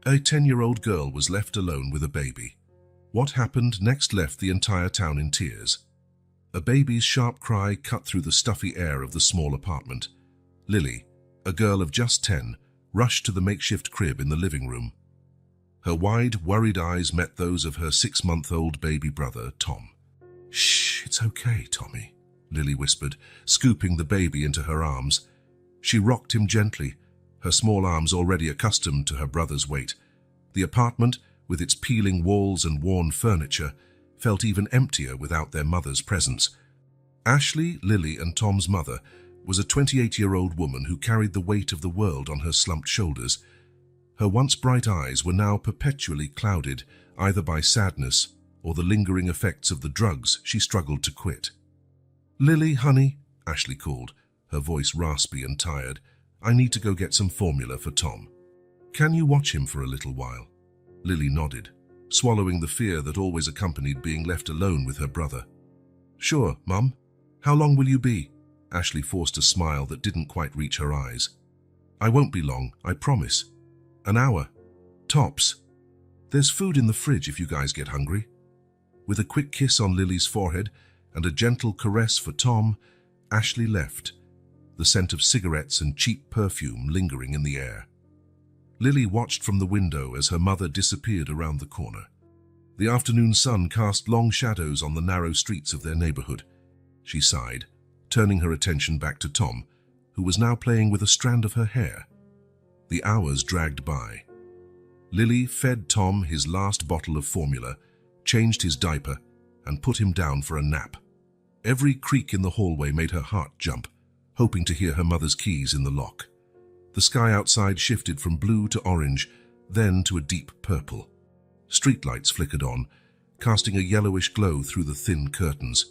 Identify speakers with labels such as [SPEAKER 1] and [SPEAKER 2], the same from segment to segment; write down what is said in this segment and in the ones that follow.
[SPEAKER 1] A 10-year-old girl was left alone with a baby. What happened next left the entire town in tears. A baby's sharp cry cut through the stuffy air of the small apartment. Lily, a girl of just 10, rushed to the makeshift crib in the living room. Her wide, worried eyes met those of her 6-month-old baby brother, Tom. "Shh, it's okay, Tommy," Lily whispered, scooping the baby into her arms. She rocked him gently, her small arms already accustomed to her brother's weight. The apartment, with its peeling walls and worn furniture, felt even emptier without their mother's presence. Ashley, Lily, and Tom's mother was a 28-year-old woman who carried the weight of the world on her slumped shoulders. Her once bright eyes were now perpetually clouded either by sadness or the lingering effects of the drugs she struggled to quit. "Lily, honey," Ashley called, her voice raspy and tired, "I need to go get some formula for Tom. Can you watch him for a little while?" Lily nodded, swallowing the fear that always accompanied being left alone with her brother. "Sure, Mum. How long will you be?" Ashley forced a smile that didn't quite reach her eyes. "I won't be long, I promise. An hour. Tops. There's food in the fridge if you guys get hungry." With a quick kiss on Lily's forehead and a gentle caress for Tom, Ashley left, the scent of cigarettes and cheap perfume lingering in the air. Lily watched from the window as her mother disappeared around the corner. The afternoon sun cast long shadows on the narrow streets of their neighborhood. She sighed, turning her attention back to Tom, who was now playing with a strand of her hair. The hours dragged by. Lily fed Tom his last bottle of formula, changed his diaper, and put him down for a nap. Every creak in the hallway made her heart jump, hoping to hear her mother's keys in the lock. The sky outside shifted from blue to orange, then to a deep purple. Streetlights flickered on, casting a yellowish glow through the thin curtains.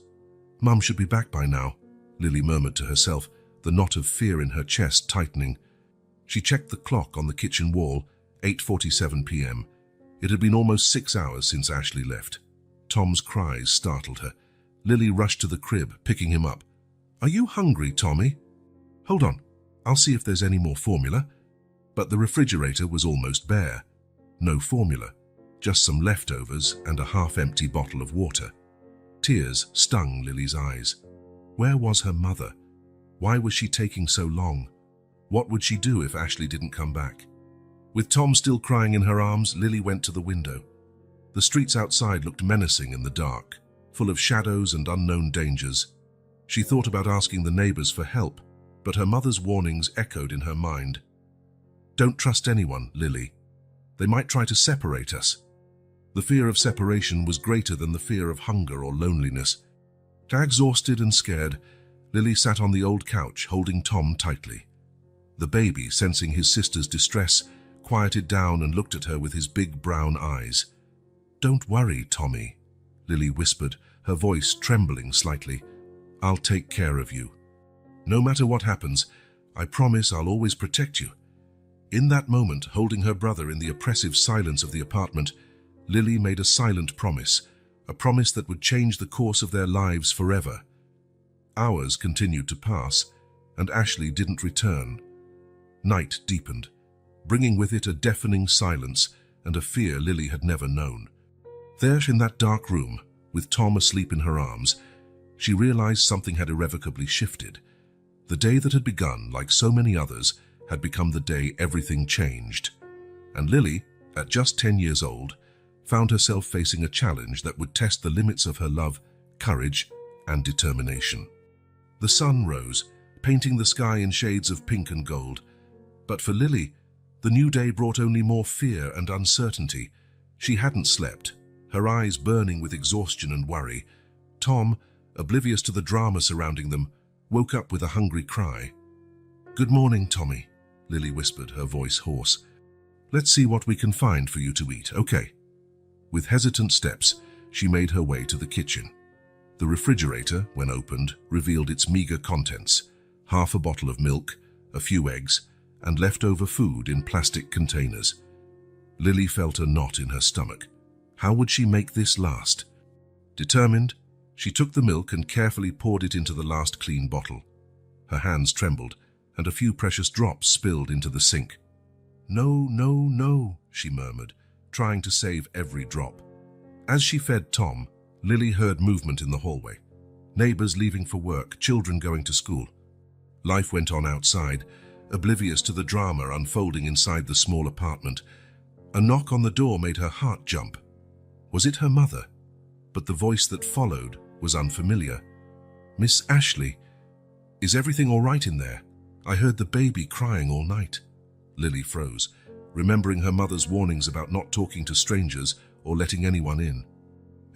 [SPEAKER 1] "Mum should be back by now," Lily murmured to herself, the knot of fear in her chest tightening. She checked the clock on the kitchen wall, 8:47 p.m. It had been almost 6 hours since Ashley left. Tom's cries startled her. Lily rushed to the crib, picking him up. "Are you hungry, Tommy?" "Hold on, I'll see if there's any more formula." But the refrigerator was almost bare. No formula, just some leftovers and a half-empty bottle of water. Tears stung Lily's eyes. Where was her mother? Why was she taking so long? What would she do if Ashley didn't come back? With Tom still crying in her arms, Lily went to the window. The streets outside looked menacing in the dark, full of shadows and unknown dangers. She thought about asking the neighbors for help, but her mother's warnings echoed in her mind. "Don't trust anyone, Lily. They might try to separate us." The fear of separation was greater than the fear of hunger or loneliness. Exhausted and scared, Lily sat on the old couch, holding Tom tightly. The baby, sensing his sister's distress, quieted down and looked at her with his big brown eyes. "Don't worry, Tommy," Lily whispered, her voice trembling slightly. "I'll take care of you. No matter what happens, I promise I'll always protect you." In that moment, holding her brother in the oppressive silence of the apartment, Lily made a silent promise, a promise that would change the course of their lives forever. Hours continued to pass, and Ashley didn't return. Night deepened, bringing with it a deafening silence and a fear Lily had never known. There in that dark room, with Tom asleep in her arms, she realized something had irrevocably shifted. The day that had begun, like so many others, had become the day everything changed. And Lily, at just 10 years old, found herself facing a challenge that would test the limits of her love, courage, and determination. The sun rose, painting the sky in shades of pink and gold. But for Lily, the new day brought only more fear and uncertainty. She hadn't slept, her eyes burning with exhaustion and worry. Tom, oblivious to the drama surrounding them, woke up with a hungry cry. "Good morning, Tommy," Lily whispered, her voice hoarse. "Let's see what we can find for you to eat, okay?" With hesitant steps, she made her way to the kitchen. The refrigerator, when opened, revealed its meager contents: half a bottle of milk, a few eggs, and leftover food in plastic containers. Lily felt a knot in her stomach. How would she make this last? Determined, she took the milk and carefully poured it into the last clean bottle. Her hands trembled, and a few precious drops spilled into the sink. "No, no, no," she murmured, trying to save every drop. As she fed Tom, Lily heard movement in the hallway. Neighbors leaving for work, children going to school. Life went on outside, oblivious to the drama unfolding inside the small apartment. A knock on the door made her heart jump. Was it her mother? But the voice that followed was unfamiliar. "Miss Ashley, is everything all right in there? I heard the baby crying all night." Lily froze, remembering her mother's warnings about not talking to strangers or letting anyone in.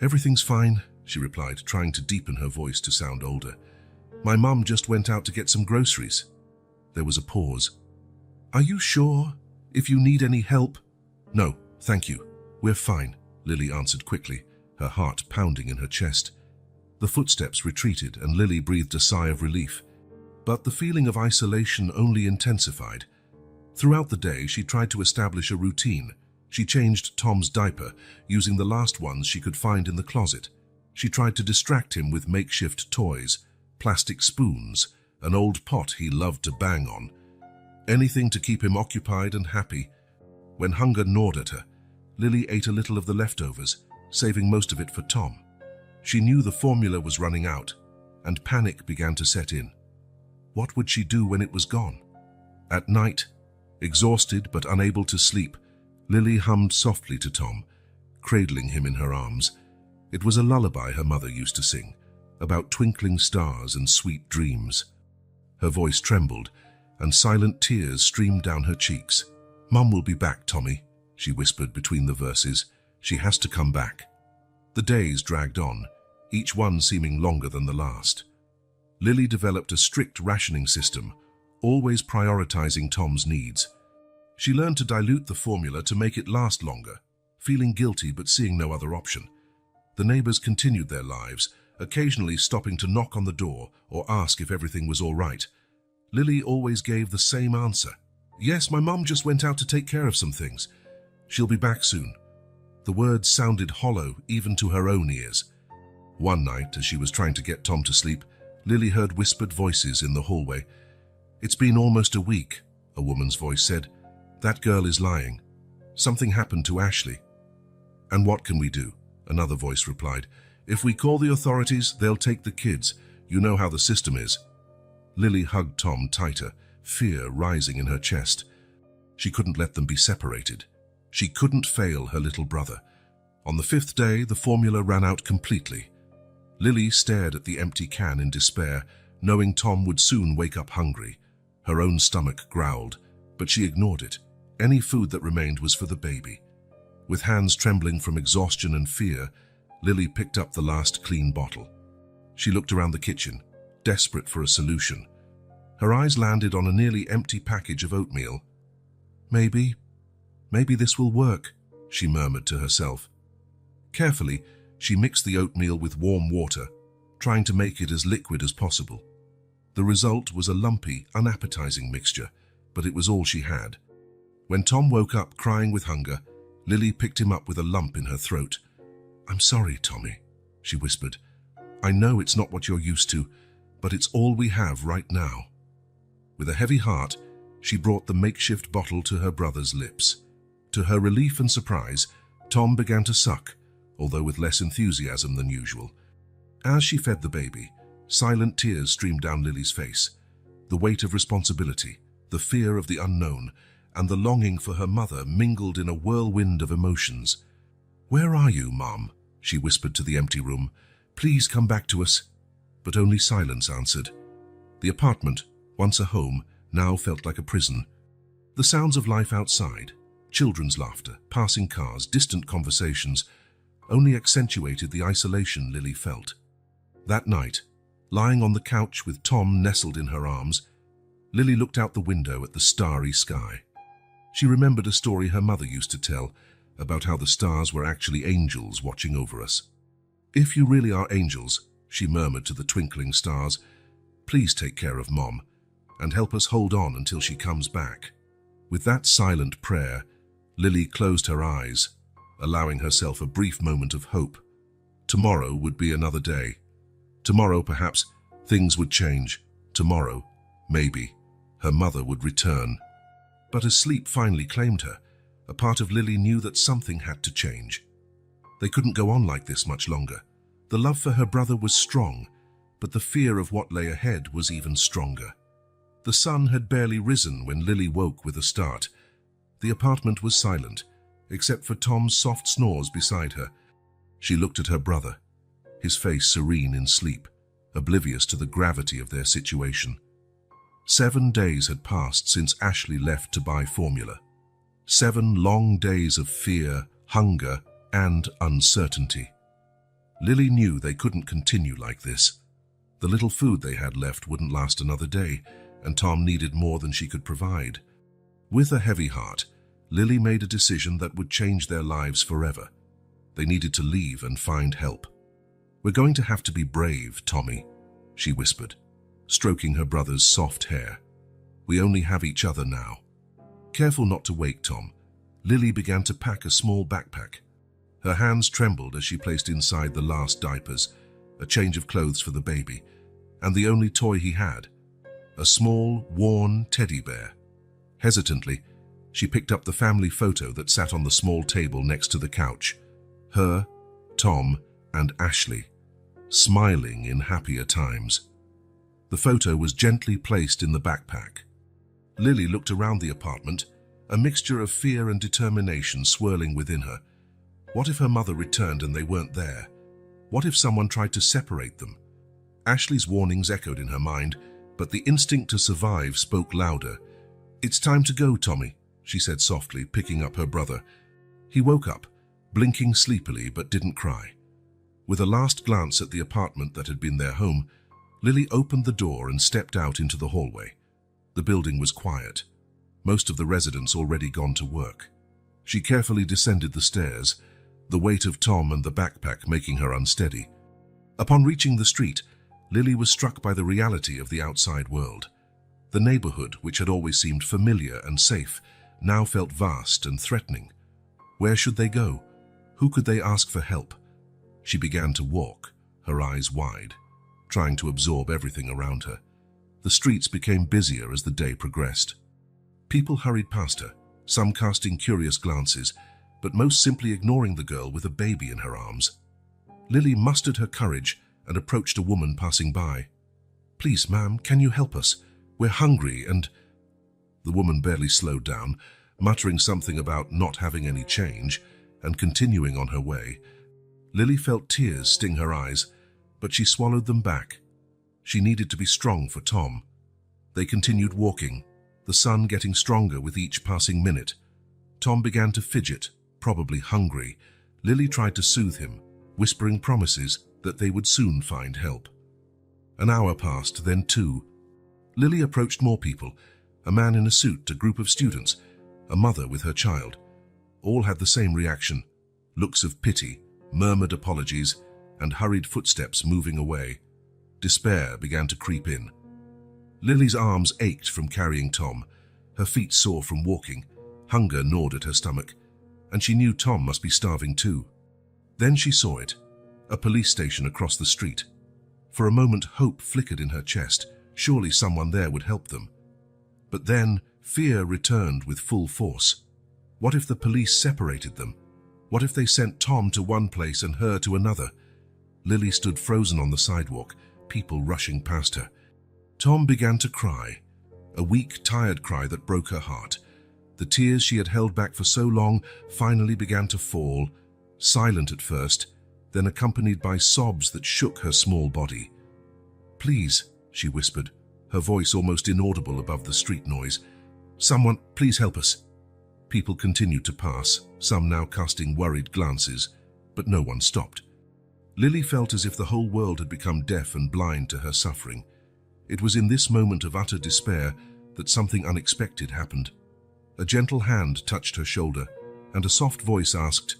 [SPEAKER 1] "Everything's fine," she replied, trying to deepen her voice to sound older. "My mum just went out to get some groceries." There was a pause. "Are you sure? If you need any help?" "No, thank you. We're fine," Lily answered quickly, her heart pounding in her chest. The footsteps retreated and Lily breathed a sigh of relief. But the feeling of isolation only intensified. Throughout the day, she tried to establish a routine. She changed Tom's diaper, using the last ones she could find in the closet. She tried to distract him with makeshift toys, plastic spoons, an old pot he loved to bang on. Anything to keep him occupied and happy. When hunger gnawed at her, Lily ate a little of the leftovers, saving most of it for Tom. She knew the formula was running out, and panic began to set in. What would she do when it was gone? At night, exhausted but unable to sleep, Lily hummed softly to Tom, cradling him in her arms. It was a lullaby her mother used to sing, about twinkling stars and sweet dreams. Her voice trembled, and silent tears streamed down her cheeks. "Mum will be back, Tommy," she whispered between the verses. "She has to come back." The days dragged on, each one seeming longer than the last. Lily developed a strict rationing system, always prioritizing Tom's needs. She learned to dilute the formula to make it last longer, feeling guilty but seeing no other option. The neighbors continued their lives, occasionally stopping to knock on the door or ask if everything was all right. Lily always gave the same answer. "Yes, my mum just went out to take care of some things. She'll be back soon." The words sounded hollow even to her own ears. One night, as she was trying to get Tom to sleep, Lily heard whispered voices in the hallway. "It's been almost a week," a woman's voice said. "That girl is lying. Something happened to Ashley." "And what can we do?" another voice replied. "If we call the authorities, they'll take the kids. You know how the system is." Lily hugged Tom tighter, fear rising in her chest. She couldn't let them be separated. She couldn't fail her little brother. On the 5th day, the formula ran out completely. Lily stared at the empty can in despair, knowing Tom would soon wake up hungry. Her own stomach growled, but she ignored it. Any food that remained was for the baby. With hands trembling from exhaustion and fear, Lily picked up the last clean bottle. She looked around the kitchen, desperate for a solution. Her eyes landed on a nearly empty package of oatmeal. Maybe this will work," she murmured to herself. Carefully, she mixed the oatmeal with warm water, trying to make it as liquid as possible. The result was a lumpy, unappetizing mixture, but it was all she had. When Tom woke up crying with hunger, Lily picked him up with a lump in her throat. "I'm sorry, Tommy," she whispered. "I know it's not what you're used to, but it's all we have right now." With a heavy heart, she brought the makeshift bottle to her brother's lips. To her relief and surprise, Tom began to suck, although with less enthusiasm than usual. As she fed the baby, silent tears streamed down Lily's face. The weight of responsibility, the fear of the unknown, and the longing for her mother mingled in a whirlwind of emotions. "Where are you, Mom?" she whispered to the empty room. "Please come back to us." But only silence answered. The apartment, once a home, now felt like a prison. The sounds of life outside, children's laughter, passing cars, distant conversations, only accentuated the isolation Lily felt. That night, lying on the couch with Tom nestled in her arms, Lily looked out the window at the starry sky. She remembered a story her mother used to tell about how the stars were actually angels watching over us. "If you really are angels," she murmured to the twinkling stars, "please take care of Mom and help us hold on until she comes back." With that silent prayer, Lily closed her eyes, allowing herself a brief moment of hope. Tomorrow would be another day. Tomorrow, perhaps, things would change. Tomorrow, maybe, her mother would return. But as sleep finally claimed her, A part of Lily knew that something had to change. They couldn't go on like this much longer. The love for her brother was strong, but the fear of what lay ahead was even stronger. The sun had barely risen when Lily woke with a start. The apartment was silent, except for Tom's soft snores beside her. She looked at her brother, his face serene in sleep, oblivious to the gravity of their situation. 7 days had passed since Ashley left to buy formula. 7 long days of fear, hunger, and uncertainty. Lily knew they couldn't continue like this. The little food they had left wouldn't last another day, and Tom needed more than she could provide. With a heavy heart, Lily made a decision that would change their lives forever. They needed to leave and find help. "We're going to have to be brave, Tommy," she whispered, stroking her brother's soft hair. "We only have each other now." Careful not to wake Tom, Lily began to pack a small backpack. Her hands trembled as she placed inside the last diapers, a change of clothes for the baby, and the only toy he had, a small, worn teddy bear. Hesitantly, she picked up the family photo that sat on the small table next to the couch. Her, Tom, and Ashley, smiling in happier times. The photo was gently placed in the backpack. Lily looked around the apartment, a mixture of fear and determination swirling within her. What if her mother returned and they weren't there? What if someone tried to separate them? Ashley's warnings echoed in her mind, but the instinct to survive spoke louder. "It's time to go, Tommy," she said softly, picking up her brother. He woke up, blinking sleepily but didn't cry. With a last glance at the apartment that had been their home, Lily opened the door and stepped out into the hallway. The building was quiet, most of the residents already gone to work. She carefully descended the stairs, the weight of Tom and the backpack making her unsteady. Upon reaching the street, Lily was struck by the reality of the outside world. The neighborhood, which had always seemed familiar and safe, now felt vast and threatening. Where should they go? Who could they ask for help? She began to walk, her eyes wide, trying to absorb everything around her. The streets became busier as the day progressed. People hurried past her, some casting curious glances, but most simply ignoring the girl with a baby in her arms. Lily mustered her courage and approached a woman passing by. "Please, ma'am, can you help us? We're hungry and—" The woman barely slowed down, muttering something about not having any change, and continuing on her way. Lily felt tears sting her eyes, but she swallowed them back. She needed to be strong for Tom. They continued walking, the sun getting stronger with each passing minute. Tom began to fidget, probably hungry. Lily tried to soothe him, whispering promises that they would soon find help. An hour passed, then 2. Lily approached more people, a man in a suit, a group of students, a mother with her child. All had the same reaction, looks of pity, murmured apologies, and hurried footsteps moving away. Despair began to creep in. Lily's arms ached from carrying Tom, her feet sore from walking, hunger gnawed at her stomach, and she knew Tom must be starving too. Then she saw it, a police station across the street. For a moment, hope flickered in her chest. Surely someone there would help them. But then, fear returned with full force. What if the police separated them? What if they sent Tom to one place and her to another? Lily stood frozen on the sidewalk, people rushing past her. Tom began to cry, a weak, tired cry that broke her heart. The tears she had held back for so long finally began to fall, silent at first, then accompanied by sobs that shook her small body. "Please," she whispered, her voice almost inaudible above the street noise. "Someone, please help us." People continued to pass, some now casting worried glances, but no one stopped. Lily felt as if the whole world had become deaf and blind to her suffering. It was in this moment of utter despair that something unexpected happened. A gentle hand touched her shoulder, and a soft voice asked,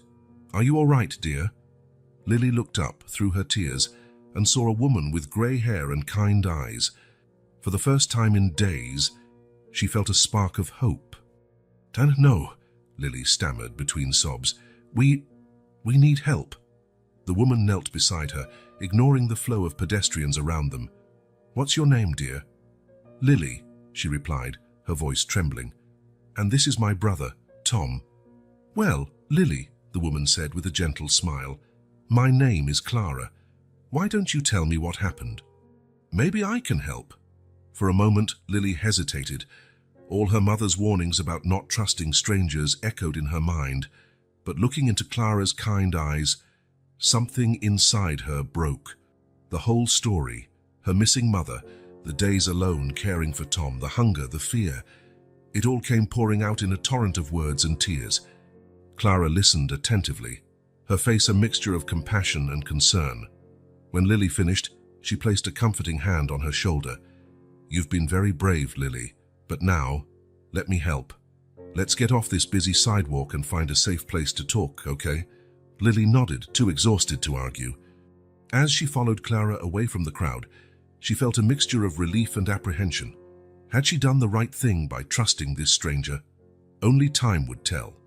[SPEAKER 1] "Are you all right, dear?" Lily looked up through her tears and saw a woman with grey hair and kind eyes. For the first time in days, she felt a spark of hope. "No," Lily stammered between sobs. We need help." The woman knelt beside her, ignoring the flow of pedestrians around them. "What's your name, dear?" "Lily," she replied, her voice trembling. "And this is my brother, Tom." "Well, Lily," the woman said with a gentle smile, "my name is Clara. Why don't you tell me what happened? Maybe I can help." For a moment, Lily hesitated. All her mother's warnings about not trusting strangers echoed in her mind, but looking into Clara's kind eyes, something inside her broke. The whole story, her missing mother, the days alone caring for Tom, the hunger, the fear, it all came pouring out in a torrent of words and tears. Clara listened attentively, her face a mixture of compassion and concern. When Lily finished, she placed a comforting hand on her shoulder. "You've been very brave, Lily, but now, let me help. Let's get off this busy sidewalk and find a safe place to talk, okay?" Lily nodded, too exhausted to argue. As she followed Clara away from the crowd, she felt a mixture of relief and apprehension. Had she done the right thing by trusting this stranger? Only time would tell.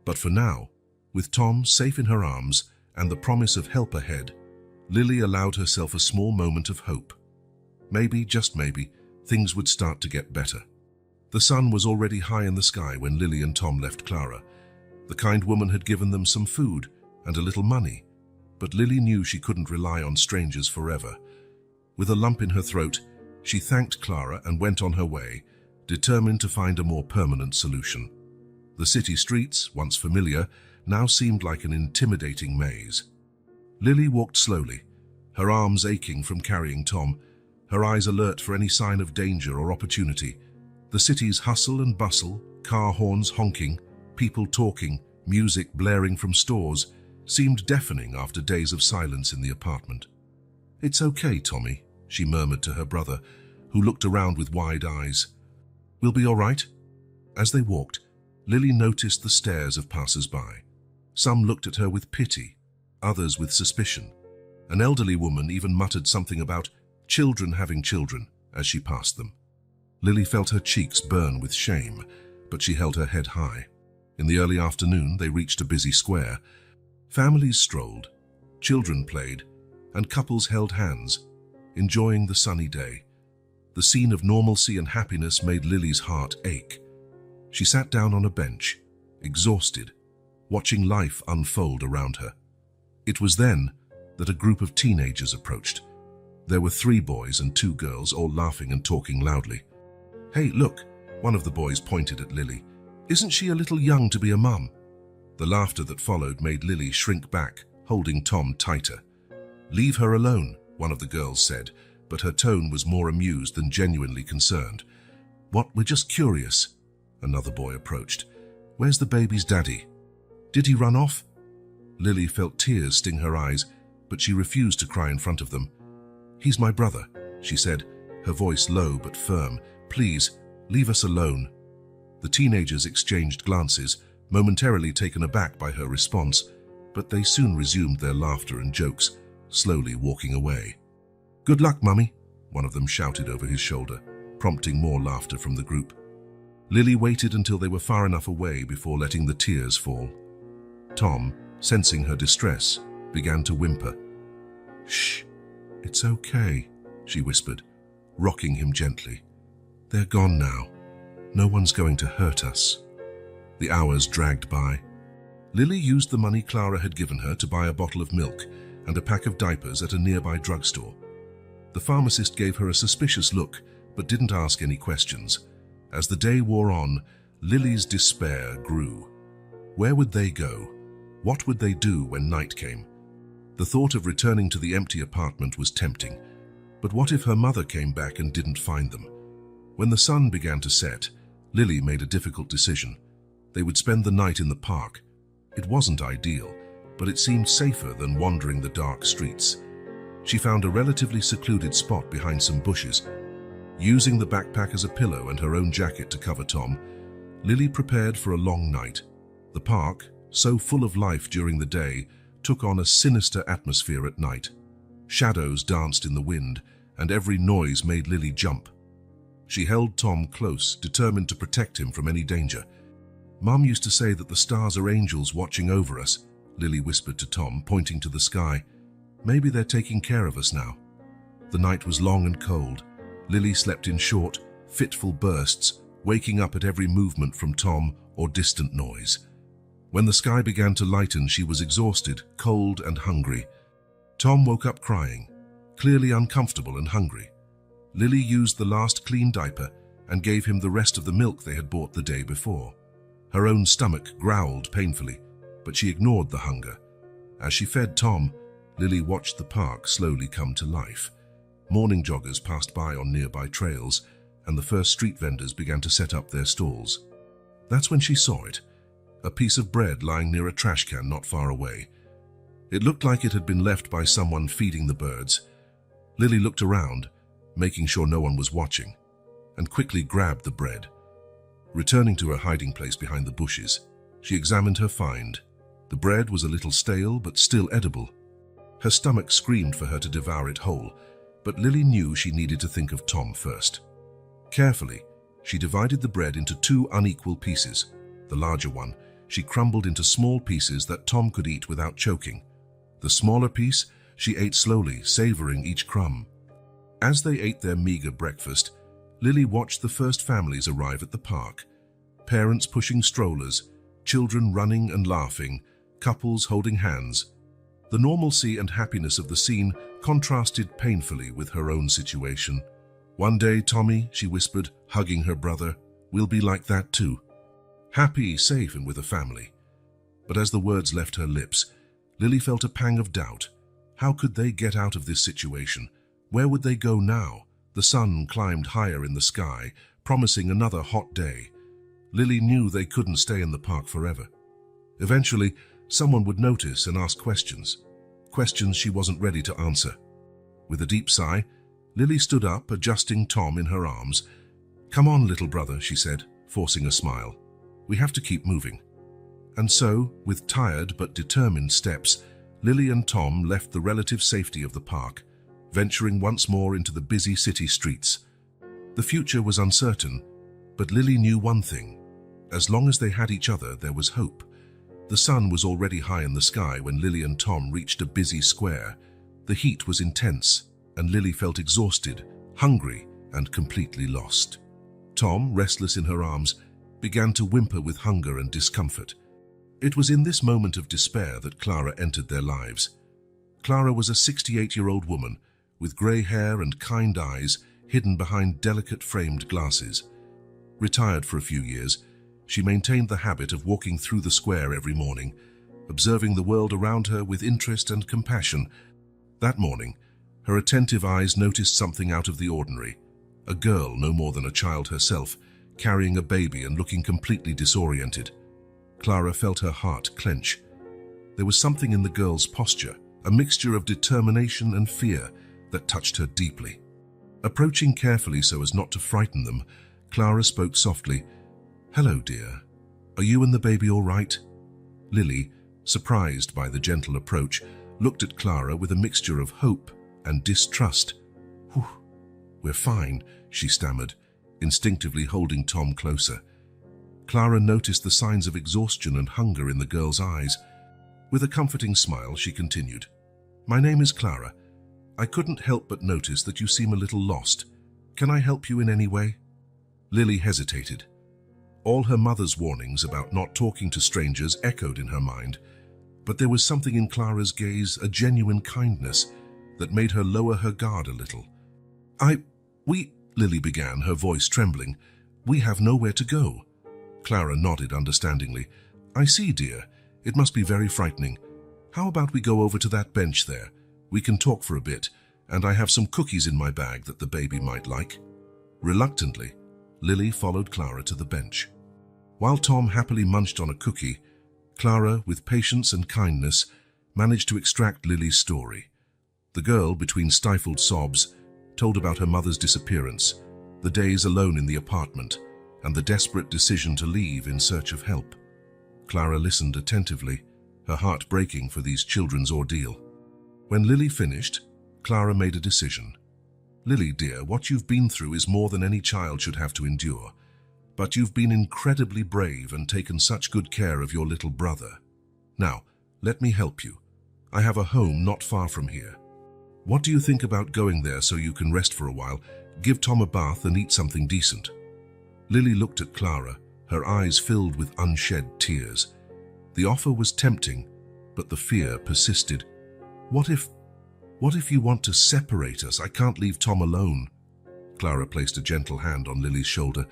[SPEAKER 1] But for now, with Tom safe in her arms and the promise of help ahead, Lily allowed herself a small moment of hope. Maybe, just maybe, things would start to get better. The sun was already high in the sky when Lily and Tom left Clara. The kind woman had given them some food and a little money, but Lily knew she couldn't rely on strangers forever. With a lump in her throat, she thanked Clara and went on her way, determined to find a more permanent solution. The city streets, once familiar, now seemed like an intimidating maze. Lily walked slowly, her arms aching from carrying Tom, her eyes alert for any sign of danger or opportunity. The city's hustle and bustle, car horns honking, people talking, music blaring from stores, seemed deafening after days of silence in the apartment. "It's okay, Tommy," she murmured to her brother, who looked around with wide eyes. "We'll be all right." As they walked, Lily noticed the stares of passers-by. Some looked at her with pity, others with suspicion. An elderly woman even muttered something about children having children as she passed them. Lily felt her cheeks burn with shame, but she held her head high. In the early afternoon, they reached a busy square. Families strolled, children played, and couples held hands, enjoying the sunny day. The scene of normalcy and happiness made Lily's heart ache. She sat down on a bench, exhausted, watching life unfold around her. It was then that a group of teenagers approached. There were 3 boys and 2 girls, all laughing and talking loudly. "Hey, look," one of the boys pointed at Lily. "Isn't she a little young to be a mum?" The laughter that followed made Lily shrink back, holding Tom tighter. "Leave her alone," one of the girls said, but her tone was more amused than genuinely concerned. "What, we're just curious." Another boy approached. "Where's the baby's daddy? Did he run off?" Lily felt tears sting her eyes, but she refused to cry in front of them. "He's my brother," she said, her voice low but firm. "Please, leave us alone." The teenagers exchanged glances, momentarily taken aback by her response, but they soon resumed their laughter and jokes, slowly walking away. "Good luck, Mummy," one of them shouted over his shoulder, prompting more laughter from the group. Lily waited until they were far enough away before letting the tears fall. Tom, sensing her distress, began to whimper. "Shh, it's okay," she whispered, rocking him gently. "They're gone now. No one's going to hurt us." The hours dragged by. Lily used the money Clara had given her to buy a bottle of milk and a pack of diapers at a nearby drugstore. The pharmacist gave her a suspicious look, but didn't ask any questions. As the day wore on, Lily's despair grew. Where would they go? What would they do when night came? The thought of returning to the empty apartment was tempting. But what if her mother came back and didn't find them? When the sun began to set, Lily made a difficult decision. They would spend the night in the park. It wasn't ideal, but it seemed safer than wandering the dark streets. She found a relatively secluded spot behind some bushes. Using the backpack as a pillow and her own jacket to cover Tom, Lily prepared for a long night. The park, so full of life during the day, took on a sinister atmosphere at night. Shadows danced in the wind, and every noise made Lily jump. She held Tom close, determined to protect him from any danger. "Mum used to say that the stars are angels watching over us," Lily whispered to Tom, pointing to the sky. "Maybe they're taking care of us now." The night was long and cold. Lily slept in short, fitful bursts, waking up at every movement from Tom or distant noise. When the sky began to lighten, she was exhausted, cold and hungry. Tom woke up crying, clearly uncomfortable and hungry. Lily used the last clean diaper and gave him the rest of the milk they had bought the day before. Her own stomach growled painfully, but she ignored the hunger. As she fed Tom, Lily watched the park slowly come to life. Morning joggers passed by on nearby trails, and the first street vendors began to set up their stalls. That's when she saw it, a piece of bread lying near a trash can not far away. It looked like it had been left by someone feeding the birds. Lily looked around, making sure no one was watching, and quickly grabbed the bread. Returning to her hiding place behind the bushes, she examined her find. The bread was a little stale, but still edible. Her stomach screamed for her to devour it whole, but Lily knew she needed to think of Tom first. Carefully, she divided the bread into 2 unequal pieces. The larger one, she crumbled into small pieces that Tom could eat without choking. The smaller piece, she ate slowly, savoring each crumb. As they ate their meager breakfast, Lily watched the first families arrive at the park. Parents pushing strollers, children running and laughing, couples holding hands. The normalcy and happiness of the scene contrasted painfully with her own situation. "One day, Tommy," she whispered, hugging her brother, "we'll be like that too. Happy, safe, and with a family." But as the words left her lips, Lily felt a pang of doubt. How could they get out of this situation? Where would they go now? The sun climbed higher in the sky, promising another hot day. Lily knew they couldn't stay in the park forever. Eventually, someone would notice and ask questions. Questions she wasn't ready to answer. With a deep sigh, Lily stood up, adjusting Tom in her arms. "Come on, little brother," she said, forcing a smile. "We have to keep moving." And so, with tired but determined steps, Lily and Tom left the relative safety of the park, venturing once more into the busy city streets. The future was uncertain, but Lily knew one thing. As long as they had each other, there was hope. The sun was already high in the sky when Lily and Tom reached a busy square. The heat was intense, and Lily felt exhausted, hungry, and completely lost. Tom, restless in her arms, began to whimper with hunger and discomfort. It was in this moment of despair that Clara entered their lives. Clara was a 68-year-old woman with grey hair and kind eyes hidden behind delicate framed glasses. Retired for a few years, she maintained the habit of walking through the square every morning, observing the world around her with interest and compassion. That morning, her attentive eyes noticed something out of the ordinary. A girl, no more than a child herself, carrying a baby and looking completely disoriented. Clara felt her heart clench. There was something in the girl's posture, a mixture of determination and fear, that touched her deeply. Approaching carefully so as not to frighten them, Clara spoke softly. "Hello, dear. Are you and the baby all right?" Lily, surprised by the gentle approach, looked at Clara with a mixture of hope and distrust. "Whew, we're fine," she stammered, instinctively holding Tom closer. Clara noticed the signs of exhaustion and hunger in the girl's eyes. With a comforting smile, she continued, "My name is Clara. I couldn't help but notice that you seem a little lost. Can I help you in any way?" Lily hesitated. All her mother's warnings about not talking to strangers echoed in her mind, but there was something in Clara's gaze, a genuine kindness, that made her lower her guard a little. We, Lily began, her voice trembling. "We have nowhere to go." Clara nodded understandingly. "I see, dear. It must be very frightening. How about we go over to that bench there? We can talk for a bit, and I have some cookies in my bag that the baby might like." Reluctantly, Lily followed Clara to the bench. While Tom happily munched on a cookie, Clara, with patience and kindness, managed to extract Lily's story. The girl, between stifled sobs, told about her mother's disappearance, the days alone in the apartment, and the desperate decision to leave in search of help. Clara listened attentively, her heart breaking for these children's ordeal. When Lily finished, Clara made a decision. "Lily, dear, what you've been through is more than any child should have to endure. But you've been incredibly brave and taken such good care of your little brother. Now, let me help you. I have a home not far from here. What do you think about going there so you can rest for a while, give Tom a bath and eat something decent?" Lily looked at Clara, her eyes filled with unshed tears. The offer was tempting, but the fear persisted. What if you want to separate us? I can't leave Tom alone. Clara placed a gentle hand on Lily's shoulder.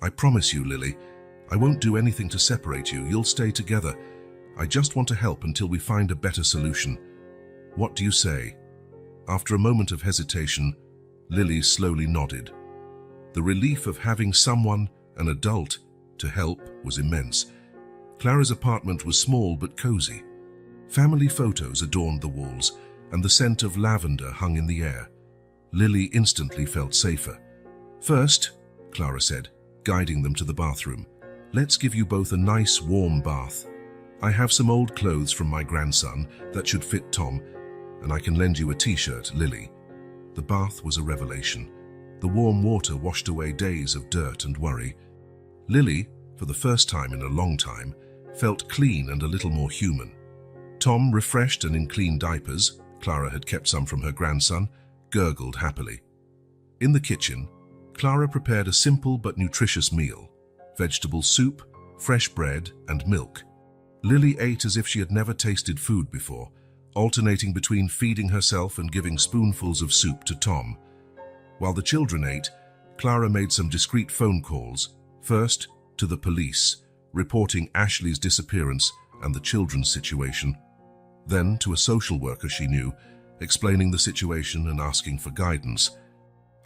[SPEAKER 1] I promise you, Lily, I won't do anything to separate you. You'll stay together. I just want to help until we find a better solution. What do you say? After a moment of hesitation, Lily slowly nodded. The relief of having someone, an adult, to help was immense. Clara's apartment was small but cozy. Family photos adorned the walls, and the scent of lavender hung in the air. Lily instantly felt safer. First, Clara said, guiding them to the bathroom, let's give you both a nice warm bath. I have some old clothes from my grandson that should fit Tom, and I can lend you a t-shirt, Lily. The bath was a revelation. The warm water washed away days of dirt and worry. Lily, for the first time in a long time, felt clean and a little more human. Tom, refreshed and in clean diapers, Clara had kept some from her grandson, gurgled happily. In the kitchen, Clara prepared a simple but nutritious meal: vegetable soup, fresh bread, and milk. Lily ate as if she had never tasted food before, alternating between feeding herself and giving spoonfuls of soup to Tom. While the children ate, Clara made some discreet phone calls, first to the police, reporting Ashley's disappearance and the children's situation, then to a social worker she knew, explaining the situation and asking for guidance.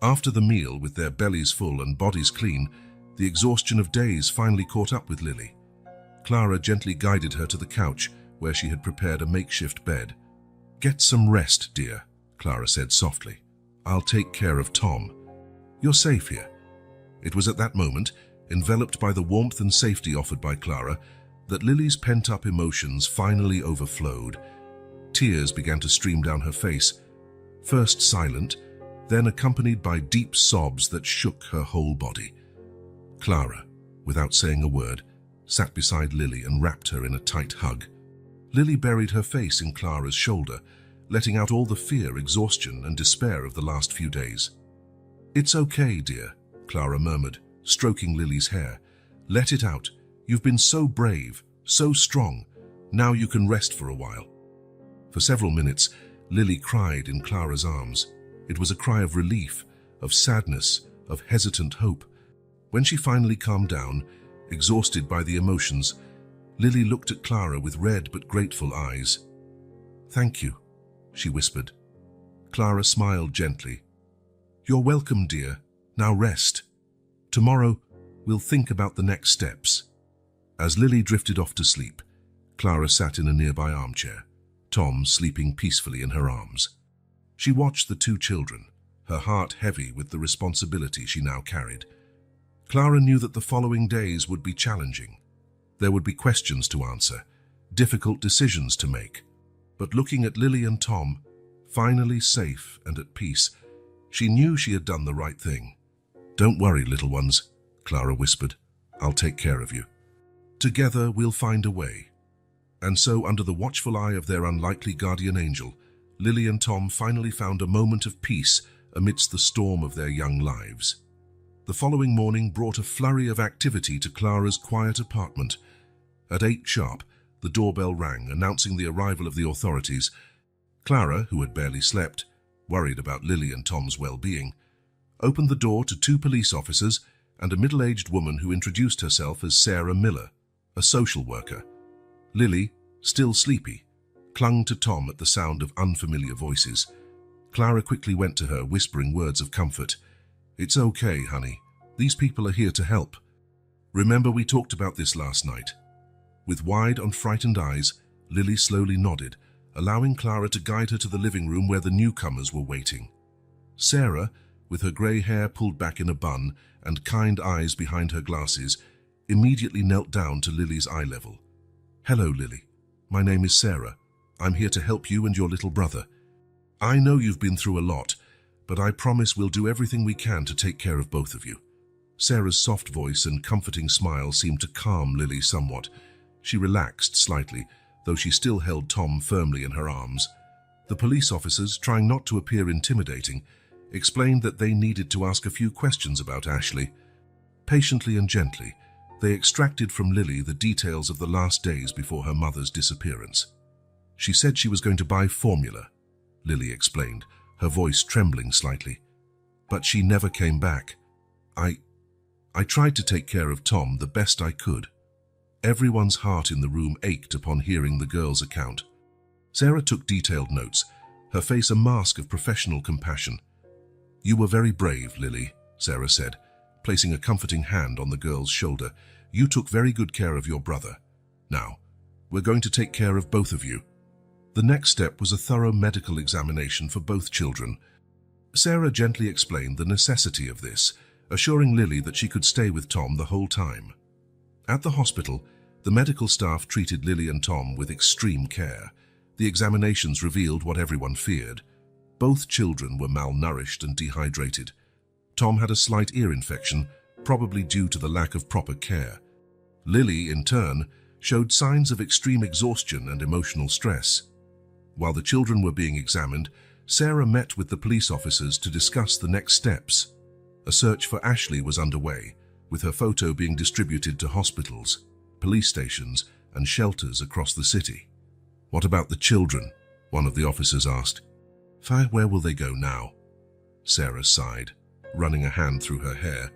[SPEAKER 1] After the meal, with their bellies full and bodies clean, the exhaustion of days finally caught up with Lily. Clara gently guided her to the couch, where she had prepared a makeshift bed. Get some rest, dear, Clara said softly. I'll take care of Tom. You're safe here. It was at that moment, enveloped by the warmth and safety offered by Clara, that Lily's pent-up emotions finally overflowed. Tears began to stream down her face, first silent, then accompanied by deep sobs that shook her whole body. Clara, without saying a word, sat beside Lily and wrapped her in a tight hug. Lily buried her face in Clara's shoulder, letting out all the fear, exhaustion, and despair of the last few days. It's okay, dear, Clara murmured, stroking Lily's hair. Let it out. You've been so brave, so strong. Now you can rest for a while. For several minutes, Lily cried in Clara's arms. It was a cry of relief, of sadness, of hesitant hope. When she finally calmed down, exhausted by the emotions, Lily looked at Clara with red but grateful eyes. Thank you, she whispered. Clara smiled gently. You're welcome, dear. Now rest. Tomorrow, we'll think about the next steps. As Lily drifted off to sleep, Clara sat in a nearby armchair, Tom sleeping peacefully in her arms. She watched the two children, her heart heavy with the responsibility she now carried. Clara knew that the following days would be challenging. There would be questions to answer, difficult decisions to make. But looking at Lily and Tom, finally safe and at peace, she knew she had done the right thing. Don't worry, little ones, Clara whispered. I'll take care of you. Together we'll find a way. And so, under the watchful eye of their unlikely guardian angel, Lily and Tom finally found a moment of peace amidst the storm of their young lives. The following morning brought a flurry of activity to Clara's quiet apartment. At 8 sharp, the doorbell rang, announcing the arrival of the authorities. Clara, who had barely slept, worried about Lily and Tom's well-being, opened the door to 2 police officers and a middle-aged woman who introduced herself as Sarah Miller, a social worker. Lily, still sleepy, clung to Tom at the sound of unfamiliar voices. Clara quickly went to her, whispering words of comfort. It's okay, honey. These people are here to help. Remember we talked about this last night. With wide, unfrightened eyes, Lily slowly nodded, allowing Clara to guide her to the living room where the newcomers were waiting. Sarah, with her grey hair pulled back in a bun and kind eyes behind her glasses, immediately knelt down to Lily's eye level. Hello, Lily. My name is Sarah. I'm here to help you and your little brother. I know you've been through a lot, but I promise we'll do everything we can to take care of both of you. Sarah's soft voice and comforting smile seemed to calm Lily somewhat. She relaxed slightly, though she still held Tom firmly in her arms. The police officers, trying not to appear intimidating, explained that they needed to ask a few questions about Ashley. Patiently and gently, They extracted from Lily the details of the last days before her mother's disappearance. She said she was going to buy formula, Lily explained, her voice trembling slightly. But she never came back. I tried to take care of Tom the best I could. Everyone's heart in the room ached upon hearing the girl's account. Sarah took detailed notes, her face a mask of professional compassion. "You were very brave, Lily," Sarah said, placing a comforting hand on the girl's shoulder. "You took very good care of your brother. Now, we're going to take care of both of you." The next step was a thorough medical examination for both children. Sarah gently explained the necessity of this, assuring Lily that she could stay with Tom the whole time. At the hospital, the medical staff treated Lily and Tom with extreme care. The examinations revealed what everyone feared. Both children were malnourished and dehydrated. Tom had a slight ear infection, probably due to the lack of proper care. Lily, in turn, showed signs of extreme exhaustion and emotional stress. While the children were being examined, Sarah met with the police officers to discuss the next steps. A search for Ashley was underway, with her photo being distributed to hospitals, police stations, and shelters across the city. "What about the children?" one of the officers asked. "Where will they go now?" Sarah sighed, running a hand through her hair.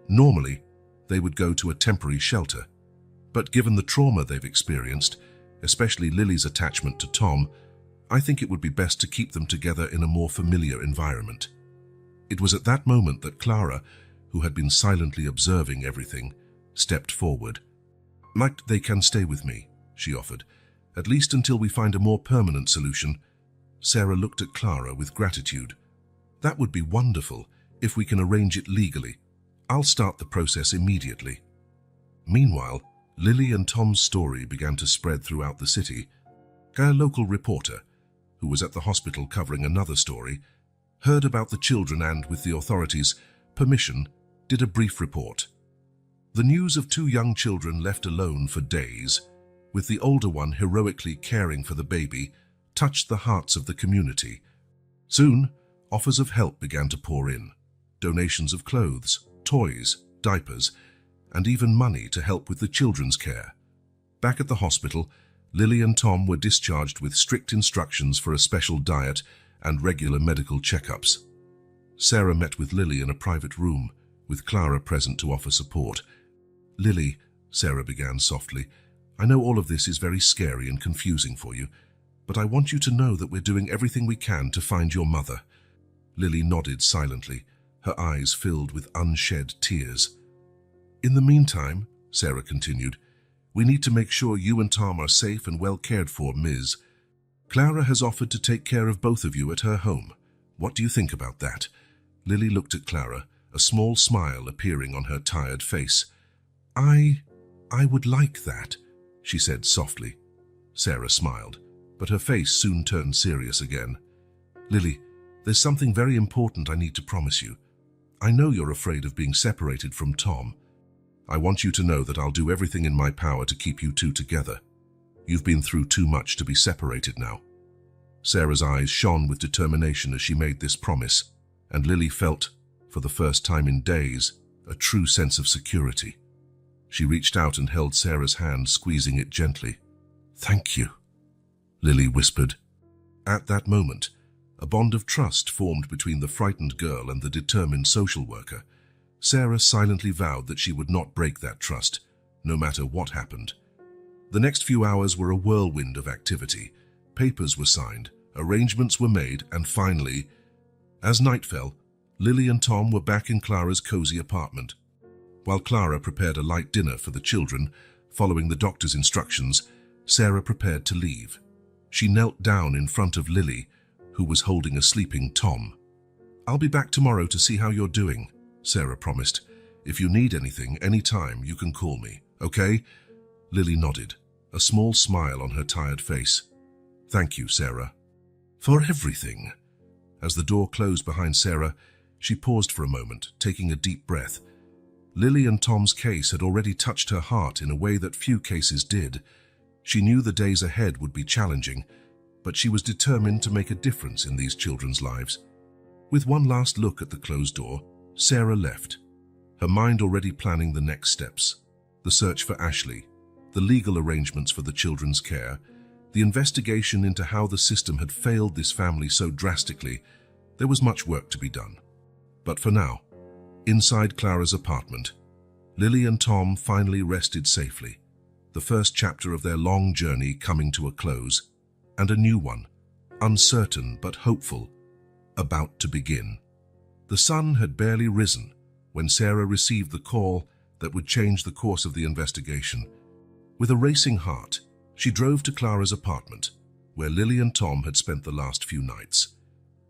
[SPEAKER 1] "Normally, they would go to a temporary shelter. But given the trauma they've experienced, especially Lily's attachment to Tom, I think it would be best to keep them together in a more familiar environment." It was at that moment that Clara, who had been silently observing everything, stepped forward. "Like they can stay with me," she offered, "at least until we find a more permanent solution." Sarah looked at Clara with gratitude. "That would be wonderful if we can arrange it legally. I'll start the process immediately." Meanwhile, Lily and Tom's story began to spread throughout the city. A local reporter, who was at the hospital covering another story, heard about the children and, with the authorities' permission, did a brief report. The news of 2 young children left alone for days, with the older one heroically caring for the baby, touched the hearts of the community. Soon, offers of help began to pour in. Donations of clothes, toys, diapers, and even money to help with the children's care. Back at the hospital, Lily and Tom were discharged with strict instructions for a special diet and regular medical checkups. Sarah met with Lily in a private room, with Clara present to offer support. "Lily," Sarah began softly, "I know all of this is very scary and confusing for you, but I want you to know that we're doing everything we can to find your mother." Lily nodded silently, her eyes filled with unshed tears. "In the meantime," Sarah continued, "we need to make sure you and Tom are safe and well cared for, Ms. Clara has offered to take care of both of you at her home. What do you think about that?" Lily looked at Clara, a small smile appearing on her tired face. I would like that," she said softly. Sarah smiled, but her face soon turned serious again. "Lily, there's something very important I need to promise you. I know you're afraid of being separated from Tom. I want you to know that I'll do everything in my power to keep you two together. You've been through too much to be separated now." Sarah's eyes shone with determination as she made this promise, and Lily felt, for the first time in days, a true sense of security. She reached out and held Sarah's hand, squeezing it gently. "Thank you," Lily whispered. At that moment, a bond of trust formed between the frightened girl and the determined social worker. Sarah silently vowed that she would not break that trust, no matter what happened. The next few hours were a whirlwind of activity. Papers were signed, arrangements were made, and finally, as night fell, Lily and Tom were back in Clara's cozy apartment. While Clara prepared a light dinner for the children, following the doctor's instructions, Sarah prepared to leave. She knelt down in front of Lily, who was holding a sleeping Tom. "I'll be back tomorrow to see how you're doing," Sarah promised. "If you need anything, anytime, you can call me, okay?" Lily nodded, a small smile on her tired face. "Thank you, Sarah." "For everything." As the door closed behind Sarah, she paused for a moment, taking a deep breath. Lily and Tom's case had already touched her heart in a way that few cases did. She knew the days ahead would be challenging, but she was determined to make a difference in these children's lives. With one last look at the closed door, Sarah left, her mind already planning the next steps. the search for Ashley, the legal arrangements for the children's care, the investigation into how the system had failed this family so drastically, there was much work to be done. But for now, inside Clara's apartment, Lily and Tom finally rested safely, the first chapter of their long journey coming to a close, and a new one, uncertain but hopeful, about to begin. The sun had barely risen when Sarah received the call that would change the course of the investigation. With a racing heart, she drove to Clara's apartment, where Lily and Tom had spent the last few nights.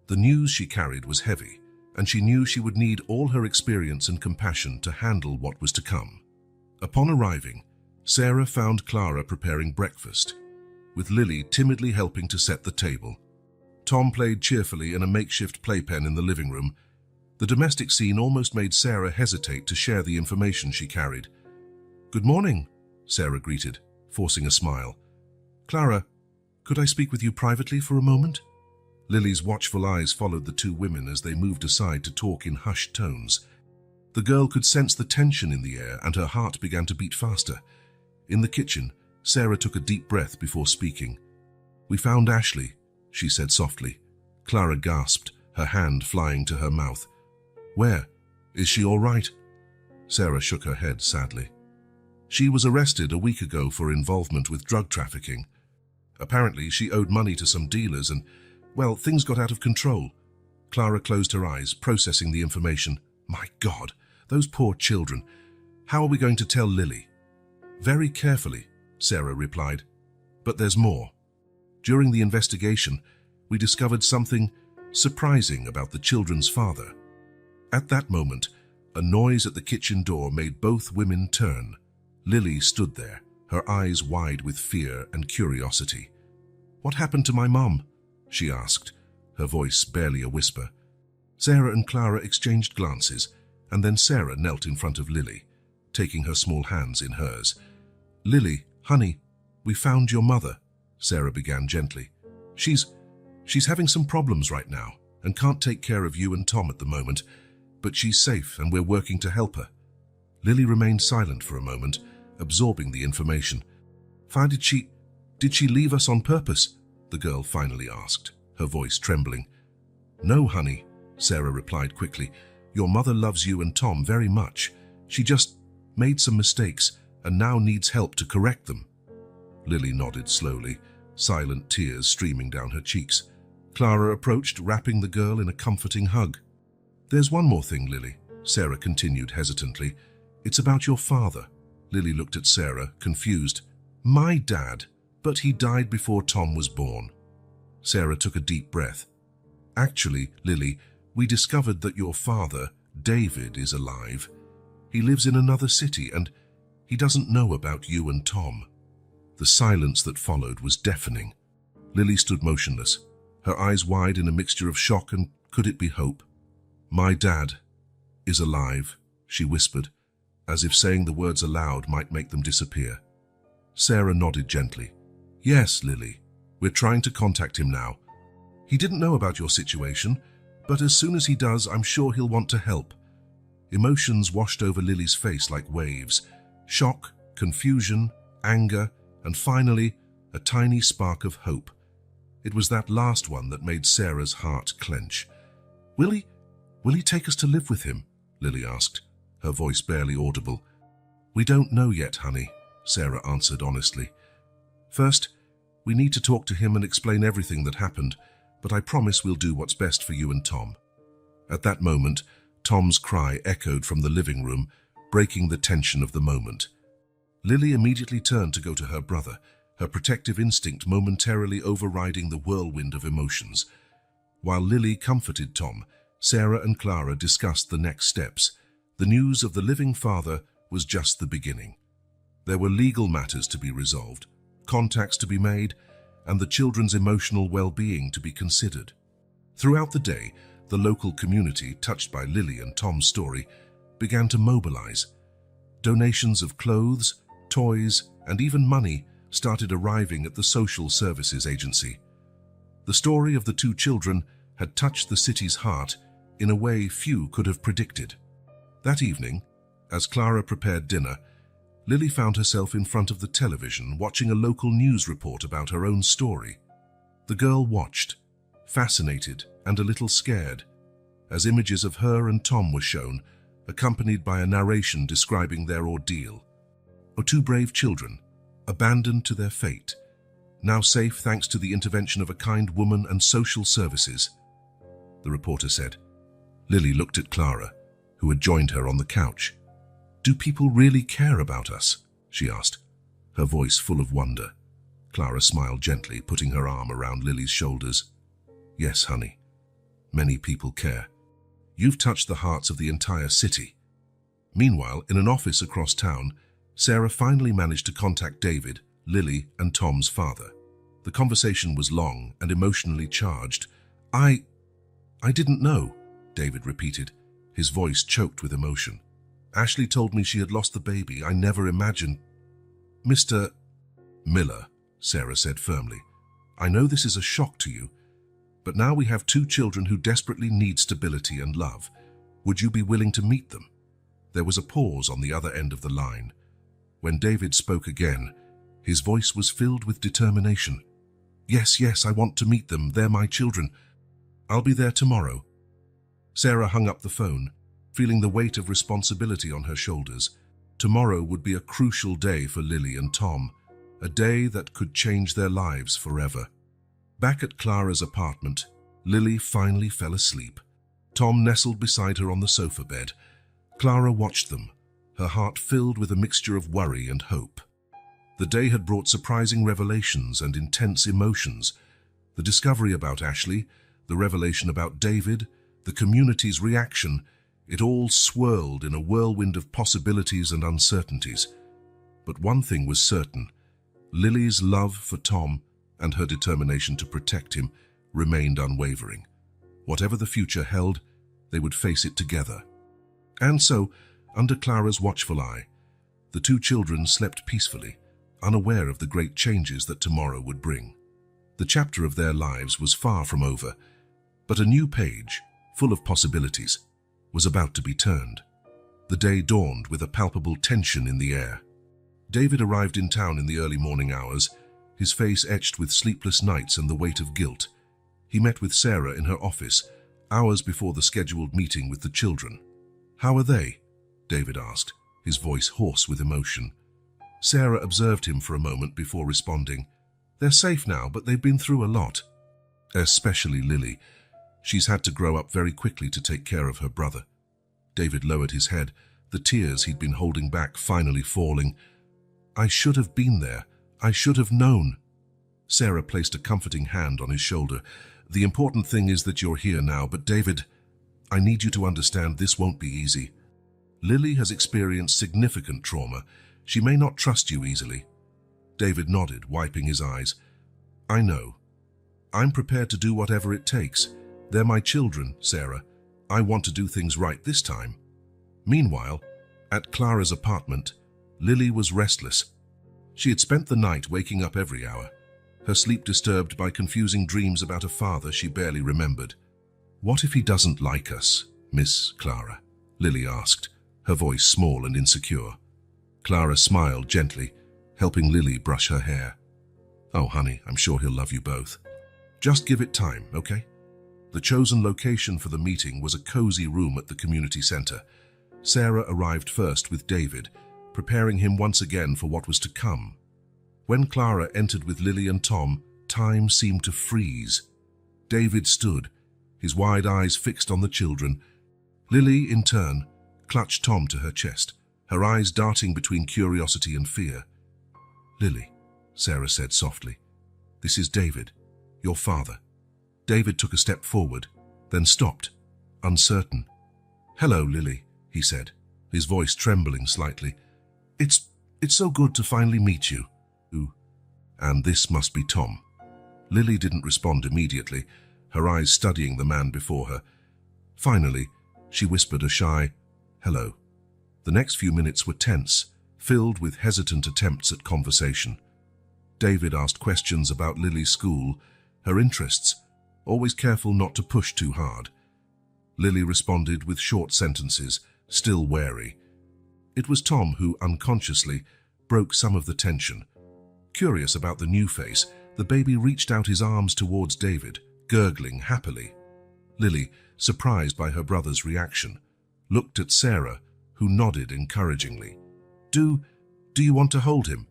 [SPEAKER 1] The news she carried was heavy, and she knew she would need all her experience and compassion to handle what was to come. Upon arriving, Sarah found Clara preparing breakfast, with Lily timidly helping to set the table. Tom played cheerfully in a makeshift playpen in the living room. The domestic scene almost made Sarah hesitate to share the information she carried. "Good morning," Sarah greeted, forcing a smile. "Clara, could I speak with you privately for a moment?" Lily's watchful eyes followed the two women as they moved aside to talk in hushed tones. The girl could sense the tension in the air, and her heart began to beat faster. In the kitchen, Sarah took a deep breath before speaking. "We found Ashley," she said softly. Clara gasped, her hand flying to her mouth. "Where? Is she all right?" Sarah shook her head sadly. "She was arrested a week ago for involvement with drug trafficking. Apparently, she owed money to some dealers and, well, things got out of control." Clara closed her eyes, processing the information. "My God, those poor children. How are we going to tell Lily?" "Very carefully," Sarah replied. "But there's more. During the investigation, we discovered something surprising about the children's father." At that moment, a noise at the kitchen door made both women turn. Lily stood there, her eyes wide with fear and curiosity. "What happened to my mum?" she asked, her voice barely a whisper. Sarah and Clara exchanged glances, and then Sarah knelt in front of Lily, taking her small hands in hers. "Lily, honey, we found your mother," Sarah began gently. She's having some problems right now and can't take care of you and Tom at the moment, but she's safe and we're working to help her." Lily remained silent for a moment, absorbing the information. Did she leave us on purpose?" the girl finally asked, her voice trembling. "No, honey," Sarah replied quickly. "Your mother loves you and Tom very much. She just made some mistakes and now needs help to correct them." Lily nodded slowly, silent tears streaming down her cheeks. Clara approached, wrapping the girl in a comforting hug. "There's one more thing, Lily," Sarah continued hesitantly. "It's about your father." Lily looked at Sarah, confused. "My dad, but he died before Tom was born." Sarah took a deep breath. "Actually, Lily, we discovered that your father, David, is alive. He lives in another city and he doesn't know about you and Tom." The silence that followed was deafening. Lily stood motionless, her eyes wide in a mixture of shock and could it be hope. "My dad is alive," she whispered, as if saying the words aloud might make them disappear. Sarah nodded gently. "Yes, Lily, we're trying to contact him now. He didn't know about your situation, but as soon as he does, I'm sure he'll want to help." Emotions washed over Lily's face like waves. Shock, confusion, anger, and finally, a tiny spark of hope. It was that last one that made Sarah's heart clench. Will he take us to live with him?" Lily asked, her voice barely audible. "We don't know yet, honey," Sarah answered honestly. "First, we need to talk to him and explain everything that happened, but I promise we'll do what's best for you and Tom." At that moment, Tom's cry echoed from the living room, breaking the tension of the moment. Lily immediately turned to go to her brother, her protective instinct momentarily overriding the whirlwind of emotions. While Lily comforted Tom, Sarah and Clara discussed the next steps. The news of the living father was just the beginning. There were legal matters to be resolved, contacts to be made, and the children's emotional well-being to be considered. Throughout the day, the local community, touched by Lily and Tom's story, began to mobilize. Donations of clothes, toys, and even money started arriving at the Social Services Agency. The story of the two children had touched the city's heart in a way few could have predicted. That evening, as Clara prepared dinner, Lily found herself in front of the television watching a local news report about her own story. The girl watched, fascinated and a little scared, as images of her and Tom were shown, accompanied by a narration describing their ordeal. Two brave children, abandoned to their fate, now safe thanks to the intervention of a kind woman and social services, the reporter said. Lily looked at Clara, who had joined her on the couch. "Do people really care about us?" she asked, her voice full of wonder. Clara smiled gently, putting her arm around Lily's shoulders. "Yes, honey. Many people care. You've touched the hearts of the entire city." Meanwhile, in an office across town, Sarah finally managed to contact David, Lily, and Tom's father. The conversation was long and emotionally charged. I didn't know," David repeated, his voice choked with emotion. "Ashley told me she had lost the baby. I never imagined—" "Mr. Miller," Sarah said firmly, "I know this is a shock to you, but now we have 2 children who desperately need stability and love. Would you be willing to meet them?" There was a pause on the other end of the line. When David spoke again, his voice was filled with determination. Yes, I want to meet them. They're my children. I'll be there tomorrow." Sarah hung up the phone, feeling the weight of responsibility on her shoulders. Tomorrow would be a crucial day for Lily and Tom, a day that could change their lives forever. Back at Clara's apartment, Lily finally fell asleep. Tom nestled beside her on the sofa bed. Clara watched them, her heart filled with a mixture of worry and hope. The day had brought surprising revelations and intense emotions. The discovery about Ashley, the revelation about David, the community's reaction, it all swirled in a whirlwind of possibilities and uncertainties. But one thing was certain: Lily's love for Tom and her determination to protect him remained unwavering. Whatever the future held, they would face it together. And so, under Clara's watchful eye, the 2 children slept peacefully, unaware of the great changes that tomorrow would bring. The chapter of their lives was far from over, but a new page, full of possibilities, was about to be turned. The day dawned with a palpable tension in the air. David arrived in town in the early morning hours, his face etched with sleepless nights and the weight of guilt. He met with Sarah in her office, hours before the scheduled meeting with the children. "How are they?" David asked, his voice hoarse with emotion. Sarah observed him for a moment before responding. "They're safe now, but they've been through a lot. Especially Lily. She's had to grow up very quickly to take care of her brother." David lowered his head, the tears he'd been holding back finally falling. "I should have been there. I should have known." Sarah placed a comforting hand on his shoulder. "The important thing is that you're here now, but David, I need you to understand this won't be easy. Lily has experienced significant trauma. She may not trust you easily." David nodded, wiping his eyes. "I know. I'm prepared to do whatever it takes. They're my children, Sarah. I want to do things right this time." Meanwhile, at Clara's apartment, Lily was restless. She had spent the night waking up every hour, her sleep disturbed by confusing dreams about a father she barely remembered. "What if he doesn't like us, Miss Clara?" Lily asked, her voice small and insecure. Clara smiled gently, helping Lily brush her hair. "Oh, honey, I'm sure he'll love you both. Just give it time, okay?" The chosen location for the meeting was a cozy room at the community center. Sarah arrived first with David, preparing him once again for what was to come. When Clara entered with Lily and Tom, time seemed to freeze. David stood, his wide eyes fixed on the children. Lily, in turn, clutched Tom to her chest, her eyes darting between curiosity and fear. "Lily," Sarah said softly, "this is David, your father." David took a step forward, then stopped, uncertain. "Hello, Lily," he said, his voice trembling slightly. It's so good to finally meet you." "And this must be Tom." Lily didn't respond immediately, her eyes studying the man before her. Finally, she whispered a shy, "Hello." The next few minutes were tense, filled with hesitant attempts at conversation. David asked questions about Lily's school, her interests, always careful not to push too hard. Lily responded with short sentences, still wary. It was Tom who, unconsciously, broke some of the tension. Curious about the new face, the baby reached out his arms towards David, gurgling happily. Lily, surprised by her brother's reaction, looked at Sarah, who nodded encouragingly. Do you want to hold him?"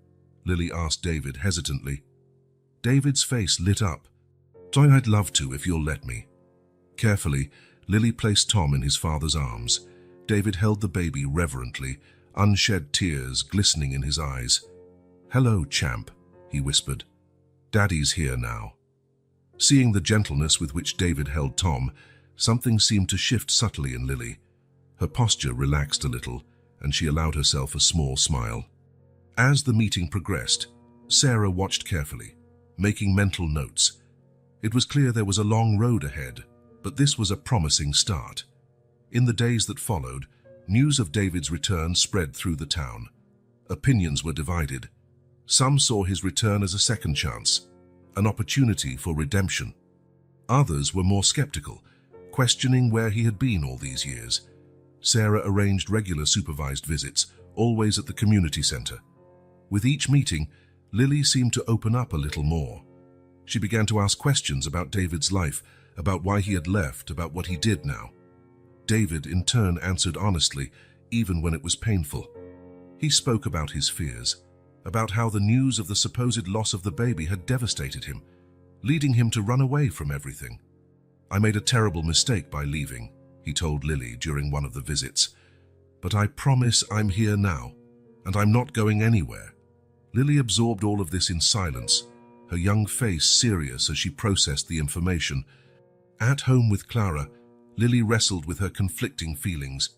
[SPEAKER 1] Lily asked David hesitantly. David's face lit up. "I'd love to if you'll let me." Carefully, Lily placed Tom in his father's arms. David held the baby reverently, unshed tears glistening in his eyes. "Hello, champ," he whispered. "Daddy's here now." Seeing the gentleness with which David held Tom, something seemed to shift subtly in Lily. Her posture relaxed a little, and she allowed herself a small smile. As the meeting progressed, Sarah watched carefully, making mental notes. It was clear there was a long road ahead, but this was a promising start. In the days that followed, news of David's return spread through the town. Opinions were divided. Some saw his return as a second chance, an opportunity for redemption. Others were more skeptical, questioning where he had been all these years. Sarah arranged regular supervised visits, always at the community center. With each meeting, Lily seemed to open up a little more. She began to ask questions about David's life, about why he had left, about what he did now. David, in turn, answered honestly, even when it was painful. He spoke about his fears, about how the news of the supposed loss of the baby had devastated him, leading him to run away from everything. "I made a terrible mistake by leaving," he told Lily during one of the visits. "But I promise I'm here now, and I'm not going anywhere." Lily absorbed all of this in silence, her young face serious as she processed the information. At home with Clara, Lily wrestled with her conflicting feelings.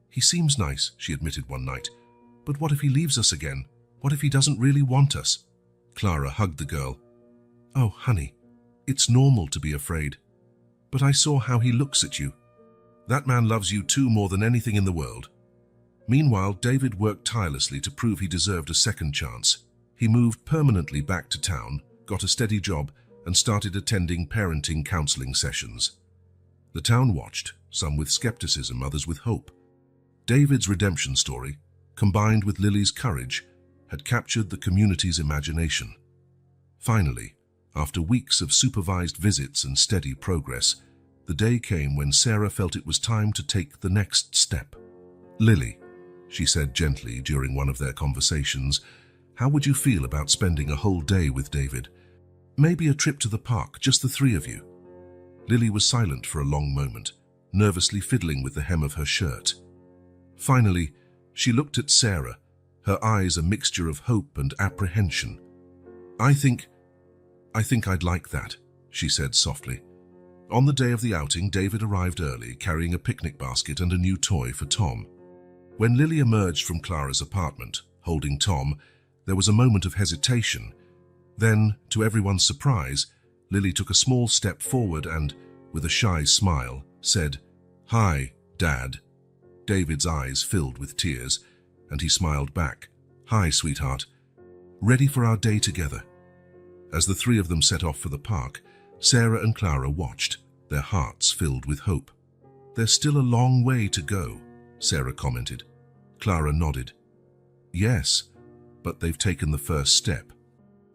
[SPEAKER 1] "He seems nice," she admitted one night. "But what if he leaves us again? What if he doesn't really want us?" Clara hugged the girl. "Oh, honey, it's normal to be afraid. But I saw how he looks at you. That man loves you too more than anything in the world." Meanwhile, David worked tirelessly to prove he deserved a second chance. He moved permanently back to town, got a steady job, and started attending parenting counseling sessions. The town watched, some with skepticism, others with hope. David's redemption story, combined with Lily's courage, had captured the community's imagination. Finally, after weeks of supervised visits and steady progress, the day came when Sarah felt it was time to take the next step. "Lily," she said gently during one of their conversations, "how would you feel about spending a whole day with David? Maybe a trip to the park, just the three of you." Lily was silent for a long moment, nervously fiddling with the hem of her shirt. Finally, she looked at Sarah, her eyes a mixture of hope and apprehension. I think I'd like that," she said softly. On the day of the outing, David arrived early, carrying a picnic basket and a new toy for Tom. When Lily emerged from Clara's apartment, holding Tom, there was a moment of hesitation. Then, to everyone's surprise, Lily took a small step forward and, with a shy smile, said, "Hi, Dad." David's eyes filled with tears, and he smiled back. "Hi, sweetheart. Ready for our day together?" As the three of them set off for the park, Sarah and Clara watched, their hearts filled with hope. "There's still a long way to go," Sarah commented. Clara nodded. "Yes, but they've taken the first step.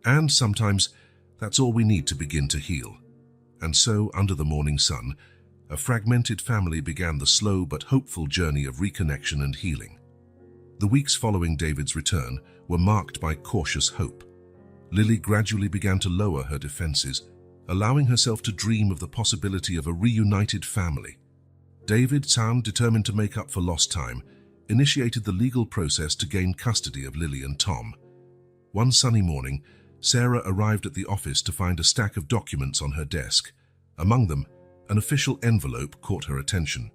[SPEAKER 1] And sometimes that's all we need to begin to heal." And so, under the morning sun, a fragmented family began the slow but hopeful journey of reconnection and healing. The weeks following David's return were marked by cautious hope. Lily gradually began to lower her defenses, allowing herself to dream of the possibility of a reunited family. David, sound determined to make up for lost time, initiated the legal process to gain custody of Lily and Tom. One sunny morning, Sarah arrived at the office to find a stack of documents on her desk. Among them, an official envelope caught her attention.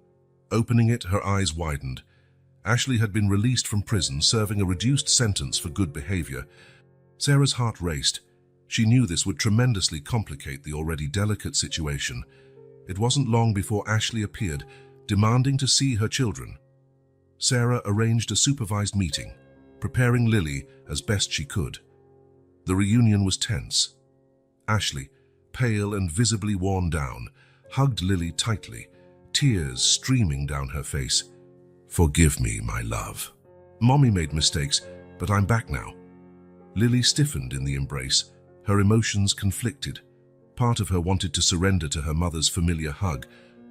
[SPEAKER 1] Opening it, her eyes widened. Ashley had been released from prison, serving a reduced sentence for good behavior. Sarah's heart raced. She knew this would tremendously complicate the already delicate situation. It wasn't long before Ashley appeared, demanding to see her children. Sarah arranged a supervised meeting, preparing Lily as best she could. The reunion was tense. Ashley, pale and visibly worn down, hugged Lily tightly, tears streaming down her face. "Forgive me, my love. Mommy made mistakes, but I'm back now." Lily stiffened in the embrace, her emotions conflicted. Part of her wanted to surrender to her mother's familiar hug,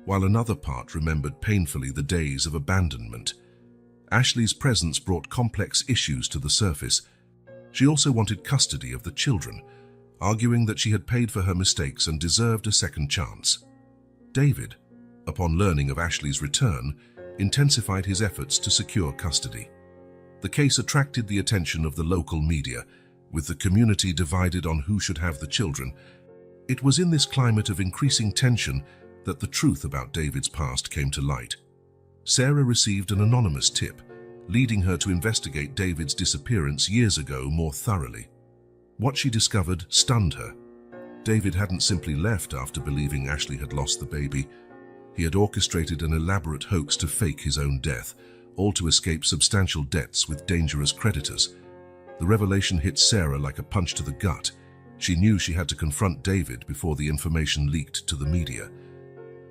[SPEAKER 1] while another part remembered painfully the days of abandonment. Ashley's presence brought complex issues to the surface. She also wanted custody of the children, arguing that she had paid for her mistakes and deserved a second chance. David, upon learning of Ashley's return, intensified his efforts to secure custody. The case attracted the attention of the local media, with the community divided on who should have the children. It was in this climate of increasing tension that the truth about David's past came to light. Sarah received an anonymous tip, leading her to investigate David's disappearance years ago more thoroughly. What she discovered stunned her. David hadn't simply left after believing Ashley had lost the baby. He had orchestrated an elaborate hoax to fake his own death, all to escape substantial debts with dangerous creditors. The revelation hit Sarah like a punch to the gut. She knew she had to confront David before the information leaked to the media.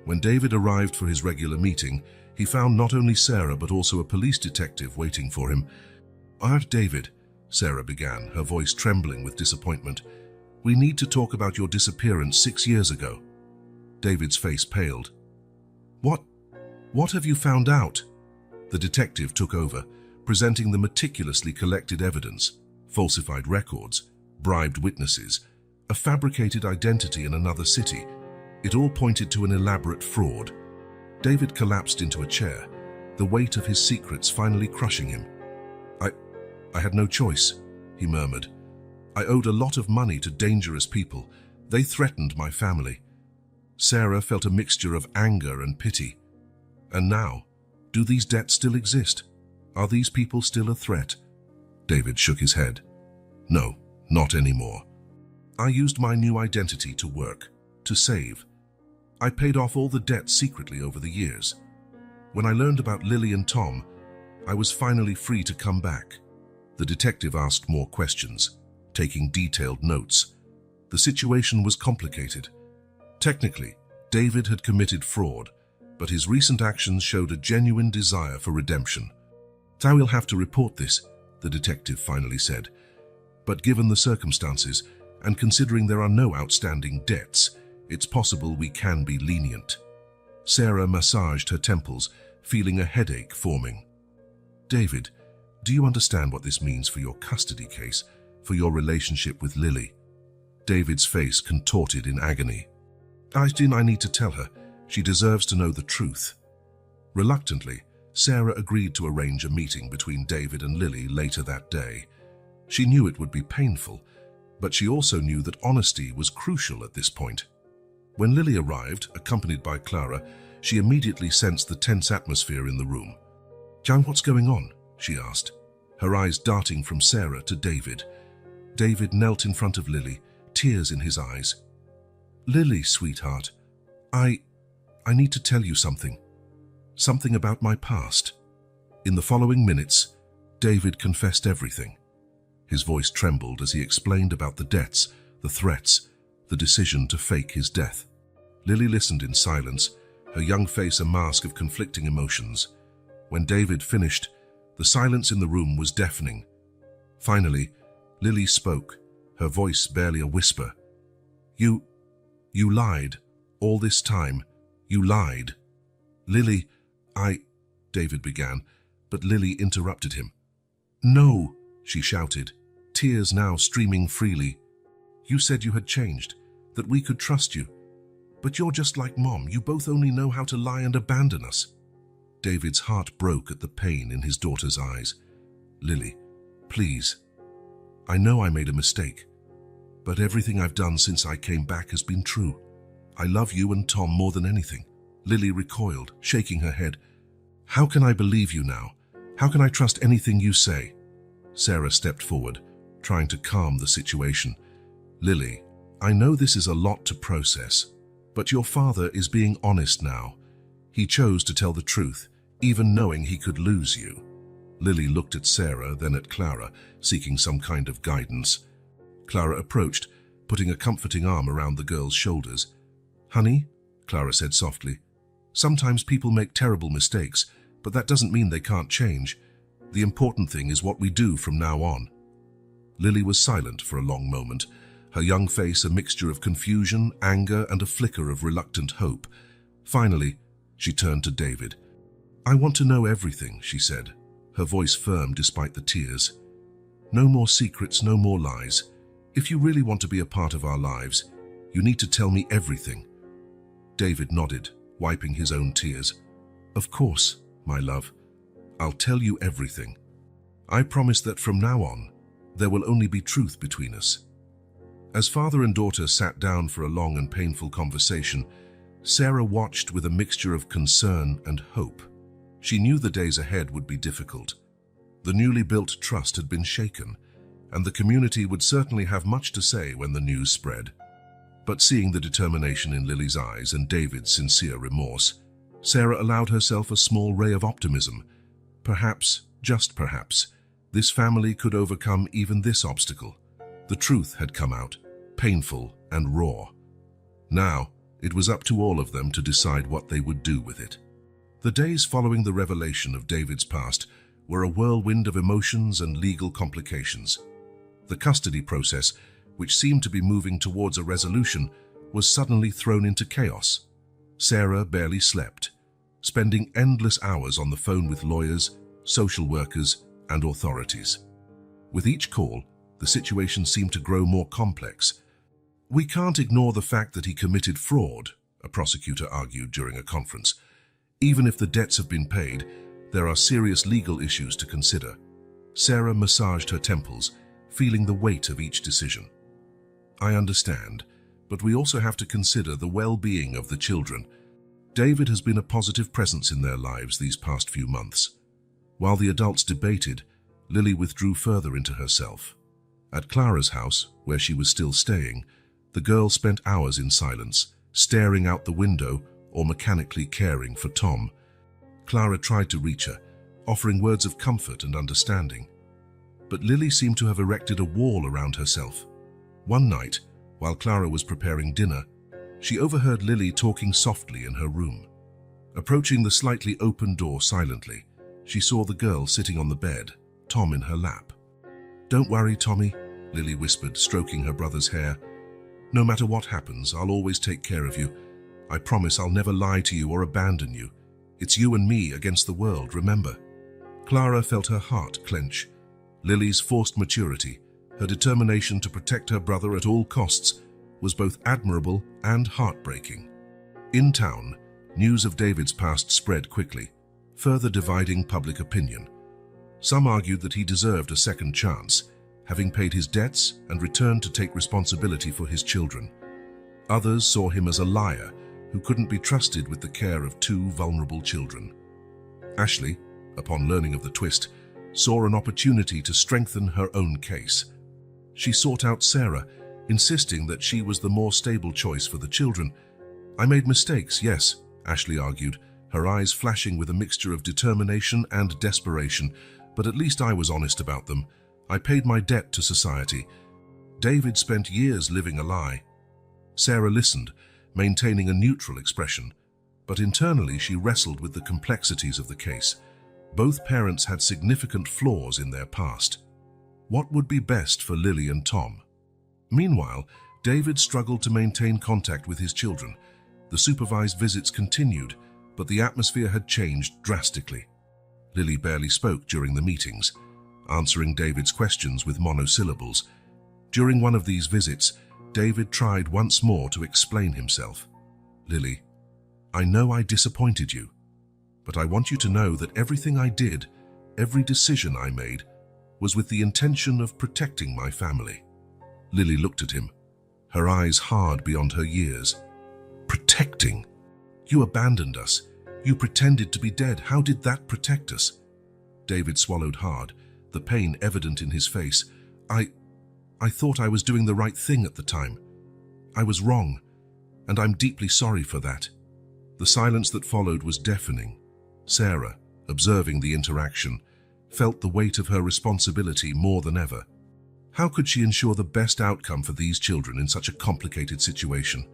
[SPEAKER 1] When David arrived for his regular meeting, he found not only Sarah but also a police detective waiting for him. "David," Sarah began, her voice trembling with disappointment. "We need to talk about your disappearance 6 years ago." David's face paled. What have you found out?" The detective took over, presenting the meticulously collected evidence, falsified records, bribed witnesses, a fabricated identity in another city. It all pointed to an elaborate fraud. David collapsed into a chair, the weight of his secrets finally crushing him. I had no choice," he murmured. "I owed a lot of money to dangerous people. They threatened my family." Sarah felt a mixture of anger and pity. "And now, do these debts still exist? Are these people still a threat?" David shook his head. "No, not anymore. I used my new identity to work, to save. I paid off all the debts secretly over the years. When I learned about Lily and Tom, I was finally free to come back." The detective asked more questions, taking detailed notes. The situation was complicated. Technically, David had committed fraud, but his recent actions showed a genuine desire for redemption. "I will have to report this," the detective finally said. "But given the circumstances, and considering there are no outstanding debts, it's possible we can be lenient." Sarah massaged her temples, feeling a headache forming. "David, do you understand what this means for your custody case, for your relationship with Lily?" David's face contorted in agony. I need to tell her. She deserves to know the truth." Reluctantly, Sarah agreed to arrange a meeting between David and Lily later that day. She knew it would be painful, but she also knew that honesty was crucial at this point. When Lily arrived, accompanied by Clara, she immediately sensed the tense atmosphere in the room. "John, what's going on?" she asked, her eyes darting from Sarah to David. David knelt in front of Lily, tears in his eyes. "Lily, sweetheart, I need to tell you something. Something about my past." In the following minutes, David confessed everything. His voice trembled as he explained about the debts, the threats, the decision to fake his death. Lily listened in silence, her young face a mask of conflicting emotions. When David finished, the silence in the room was deafening. Finally, Lily spoke, her voice barely a whisper. You lied. All this time, you lied." "Lily, David began, but Lily interrupted him. "No," she shouted, tears now streaming freely. "You said you had changed, that we could trust you. But you're just like Mom. You both only know how to lie and abandon us." David's heart broke at the pain in his daughter's eyes. "Lily, please. I know I made a mistake, but everything I've done since I came back has been true. I love you and Tom more than anything." Lily recoiled, shaking her head. "How can I believe you now? How can I trust anything you say?" Sarah stepped forward, trying to calm the situation. "Lily, I know this is a lot to process, but your father is being honest now. He chose to tell the truth, even knowing he could lose you." Lily looked at Sarah, then at Clara, seeking some kind of guidance. Clara approached, putting a comforting arm around the girl's shoulders. "Honey," Clara said softly, "sometimes people make terrible mistakes, but that doesn't mean they can't change. The important thing is what we do from now on." Lily was silent for a long moment, her young face a mixture of confusion, anger, and a flicker of reluctant hope. Finally, she turned to David. "I want to know everything," she said, her voice firm despite the tears. "No more secrets, no more lies. If you really want to be a part of our lives, you need to tell me everything." David nodded, wiping his own tears. "Of course, my love. I'll tell you everything. I promise that from now on, there will only be truth between us." As father and daughter sat down for a long and painful conversation, Sarah watched with a mixture of concern and hope. She knew the days ahead would be difficult. The newly built trust had been shaken, and the community would certainly have much to say when the news spread. But seeing the determination in Lily's eyes and David's sincere remorse, Sarah allowed herself a small ray of optimism. Perhaps, just perhaps, this family could overcome even this obstacle. The truth had come out, painful and raw. Now, it was up to all of them to decide what they would do with it. The days following the revelation of David's past were a whirlwind of emotions and legal complications. The custody process, which seemed to be moving towards a resolution, was suddenly thrown into chaos. Sarah barely slept, spending endless hours on the phone with lawyers, social workers, and authorities. With each call, the situation seemed to grow more complex. "We can't ignore the fact that he committed fraud," a prosecutor argued during a conference. "Even if the debts have been paid, there are serious legal issues to consider." Sarah massaged her temples, feeling the weight of each decision. "I understand, but we also have to consider the well-being of the children. David has been a positive presence in their lives these past few months." While the adults debated, Lily withdrew further into herself. At Clara's house, where she was still staying, the girl spent hours in silence, staring out the window or mechanically caring for Tom. Clara tried to reach her, offering words of comfort and understanding. But Lily seemed to have erected a wall around herself. One night, while Clara was preparing dinner, she overheard Lily talking softly in her room. Approaching the slightly open door silently, she saw the girl sitting on the bed, Tom in her lap. "Don't worry, Tommy," Lily whispered, stroking her brother's hair. "No matter what happens, I'll always take care of you. I promise I'll never lie to you or abandon you. It's you and me against the world, remember?" Clara felt her heart clench. Lily's forced maturity, her determination to protect her brother at all costs, was both admirable and heartbreaking. In town, news of David's past spread quickly, further dividing public opinion. Some argued that he deserved a second chance, having paid his debts and returned to take responsibility for his children. Others saw him as a liar who couldn't be trusted with the care of two vulnerable children. Ashley, upon learning of the twist, saw an opportunity to strengthen her own case. She sought out Sarah, insisting that she was the more stable choice for the children. "I made mistakes, yes," Ashley argued, her eyes flashing with a mixture of determination and desperation, "but at least I was honest about them. I paid my debt to society. David spent years living a lie." Sarah listened, maintaining a neutral expression, but internally she wrestled with the complexities of the case. Both parents had significant flaws in their past. What would be best for Lily and Tom? Meanwhile, David struggled to maintain contact with his children. The supervised visits continued, but the atmosphere had changed drastically. Lily barely spoke during the meetings, answering David's questions with monosyllables. During one of these visits, David tried once more to explain himself. "Lily, I know I disappointed you, but I want you to know that everything I did, every decision I made, was with the intention of protecting my family." Lily looked at him, her eyes hard beyond her years. "Protecting? You abandoned us. You pretended to be dead. How did that protect us?" David swallowed hard, the pain evident in his face. I thought I was doing the right thing at the time. I was wrong, and I'm deeply sorry for that." The silence that followed was deafening. Sarah, observing the interaction, felt the weight of her responsibility more than ever. How could she ensure the best outcome for these children in such a complicated situation?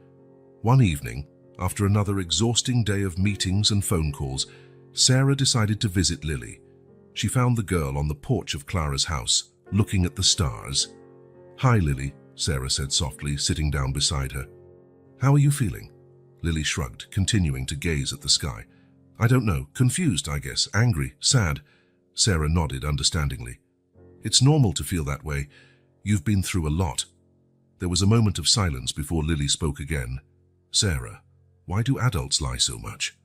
[SPEAKER 1] One evening, after another exhausting day of meetings and phone calls, Sarah decided to visit Lily. She found the girl on the porch of Clara's house, looking at the stars. "Hi, Lily," Sarah said softly, sitting down beside her. "How are you feeling?" Lily shrugged, continuing to gaze at the sky. "I don't know. Confused, I guess. Angry. Sad." Sarah nodded understandingly. "It's normal to feel that way. You've been through a lot." There was a moment of silence before Lily spoke again. "Sarah, why do adults lie so much?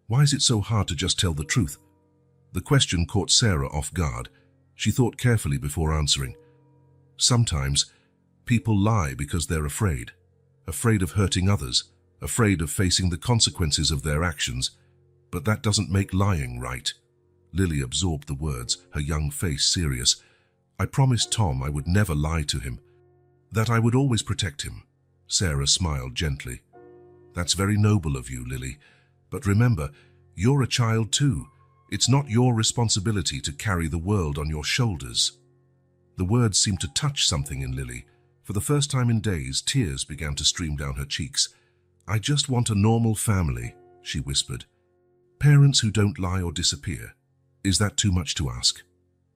[SPEAKER 1] Why is it so hard to just tell the truth?" The question caught Sarah off guard. She thought carefully before answering. "Sometimes people lie because they're afraid. Afraid of hurting others, afraid of facing the consequences of their actions. But that doesn't make lying right." Lily absorbed the words, her young face serious. "I promised Tom I would never lie to him, that I would always protect him." Sarah smiled gently. "That's very noble of you, Lily. But remember, you're a child too. It's not your responsibility to carry the world on your shoulders." The words seemed to touch something in Lily. For the first time in days, tears began to stream down her cheeks. "I just want a normal family," she whispered. "Parents who don't lie or disappear. Is that too much to ask?"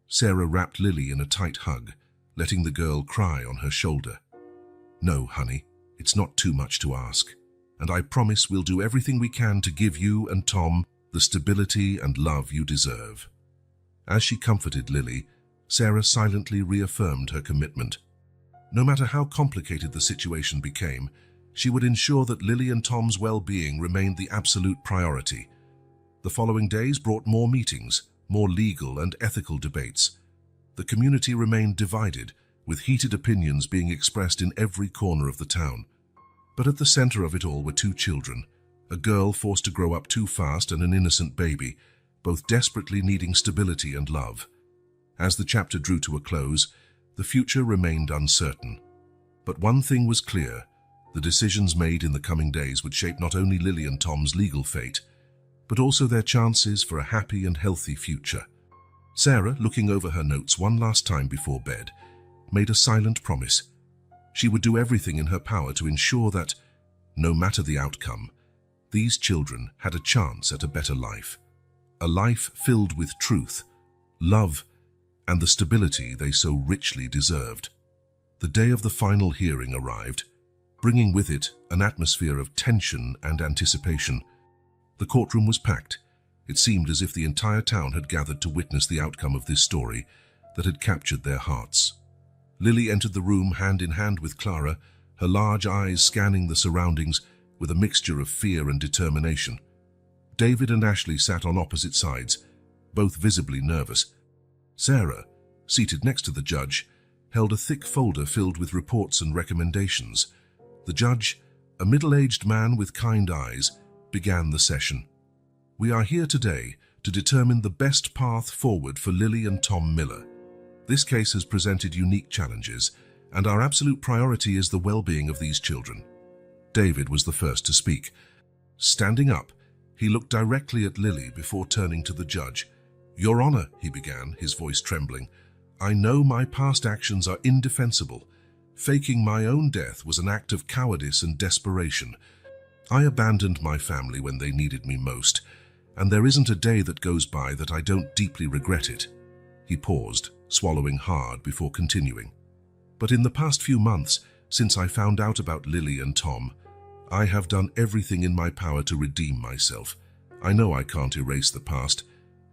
[SPEAKER 1] Sarah wrapped Lily in a tight hug, letting the girl cry on her shoulder. "No, honey, it's not too much to ask. And I promise we'll do everything we can to give you and Tom the stability and love you deserve." As she comforted Lily, Sarah silently reaffirmed her commitment. No matter how complicated the situation became, she would ensure that Lily and Tom's well-being remained the absolute priority. The following days brought more meetings, more legal and ethical debates. The community remained divided, with heated opinions being expressed in every corner of the town. But at the center of it all were two children, a girl forced to grow up too fast and an innocent baby, both desperately needing stability and love. As the chapter drew to a close, the future remained uncertain. But one thing was clear: the decisions made in the coming days would shape not only Lily and Tom's legal fate, but also their chances for a happy and healthy future. Sarah, looking over her notes one last time before bed, made a silent promise. She would do everything in her power to ensure that, no matter the outcome, these children had a chance at a better life. A life filled with truth, love, and the stability they so richly deserved. The day of the final hearing arrived, bringing with it an atmosphere of tension and anticipation. The courtroom was packed. It seemed as if the entire town had gathered to witness the outcome of this story that had captured their hearts. Lily entered the room hand in hand with Clara, her large eyes scanning the surroundings with a mixture of fear and determination. David and Ashley sat on opposite sides, both visibly nervous. Sarah, seated next to the judge, held a thick folder filled with reports and recommendations. The judge, a middle-aged man with kind eyes, began the session. "We are here today to determine the best path forward for Lily and Tom Miller. This case has presented unique challenges, and our absolute priority is the well-being of these children." David was the first to speak. Standing up, he looked directly at Lily before turning to the judge. "Your Honor," he began, his voice trembling, "I know my past actions are indefensible. Faking my own death was an act of cowardice and desperation. I abandoned my family when they needed me most, and there isn't a day that goes by that I don't deeply regret it." He paused, swallowing hard before continuing. "But in the past few months, since I found out about Lily and Tom, I have done everything in my power to redeem myself. I know I can't erase the past,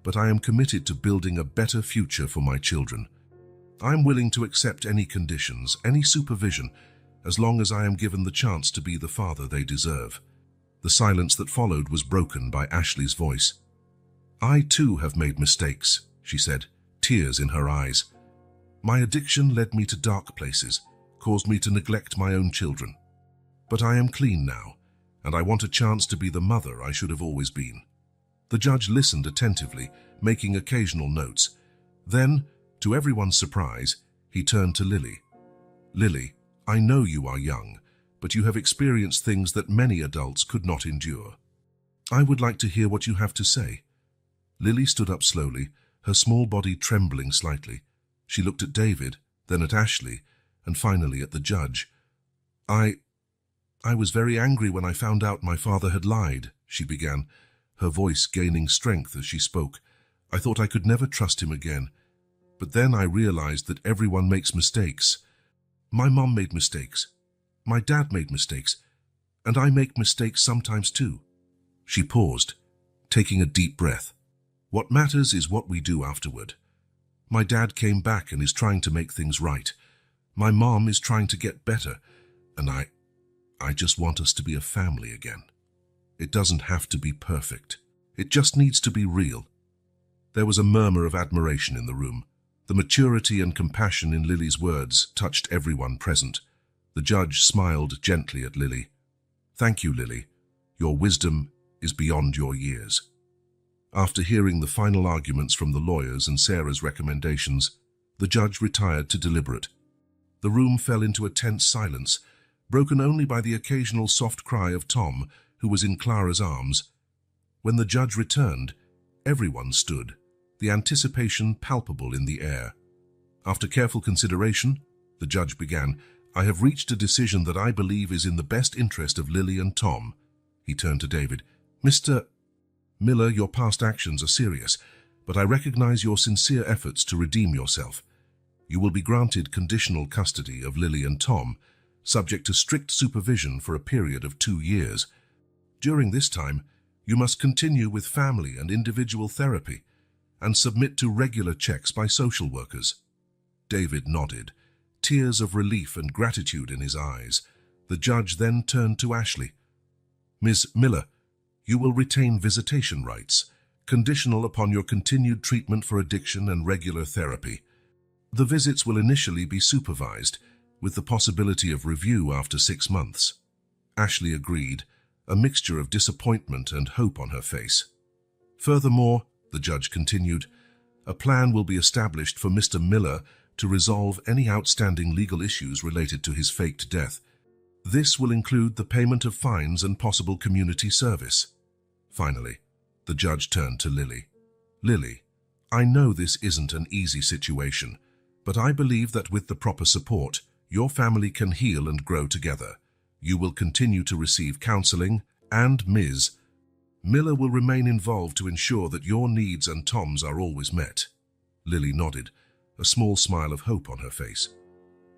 [SPEAKER 1] but I am committed to building a better future for my children. I'm willing to accept any conditions, any supervision, as long as I am given the chance to be the father they deserve." The silence that followed was broken by Ashley's voice. "I too have made mistakes," she said, tears in her eyes. "My addiction led me to dark places, caused me to neglect my own children. But I am clean now, and I want a chance to be the mother I should have always been." The judge listened attentively, making occasional notes. Then, to everyone's surprise, he turned to Lily. "Lily, I know you are young, but you have experienced things that many adults could not endure. I would like to hear what you have to say." Lily stood up slowly, her small body trembling slightly. She looked at David, then at Ashley, and finally at the judge. I was very angry when I found out my father had lied," she began, her voice gaining strength as she spoke. I thought I could never trust him again. But then I realized that everyone makes mistakes. My mom made mistakes. My dad made mistakes. And I make mistakes sometimes too. She paused, taking a deep breath. What matters is what we do afterward. My dad came back and is trying to make things right. My mom is trying to get better. And I just want us to be a family again. It doesn't have to be perfect. It just needs to be real. There was a murmur of admiration in the room. The maturity and compassion in Lily's words touched everyone present. The judge smiled gently at Lily. Thank you, Lily. Your wisdom is beyond your years. After hearing the final arguments from the lawyers and Sarah's recommendations, the judge retired to deliberate. The room fell into a tense silence, broken only by the occasional soft cry of Tom, who was in Clara's arms. When the judge returned, everyone stood, the anticipation palpable in the air. After careful consideration, the judge began, I have reached a decision that I believe is in the best interest of Lily and Tom. He turned to David. Mr. Miller, your past actions are serious, but I recognize your sincere efforts to redeem yourself. You will be granted conditional custody of Lily and Tom, subject to strict supervision for a period of 2 years. During this time, you must continue with family and individual therapy and submit to regular checks by social workers. David nodded, tears of relief and gratitude in his eyes. The judge then turned to Ashley. Ms. Miller, you will retain visitation rights, conditional upon your continued treatment for addiction and regular therapy. The visits will initially be supervised, with the possibility of review after 6 months. Ashley agreed, a mixture of disappointment and hope on her face. Furthermore, the judge continued, a plan will be established for Mr. Miller to resolve any outstanding legal issues related to his faked death. This will include the payment of fines and possible community service. Finally, the judge turned to Lily. Lily, I know this isn't an easy situation, but I believe that with the proper support, your family can heal and grow together. You will continue to receive counseling, and Ms. Miller will remain involved to ensure that your needs and Tom's are always met. Lily nodded, a small smile of hope on her face.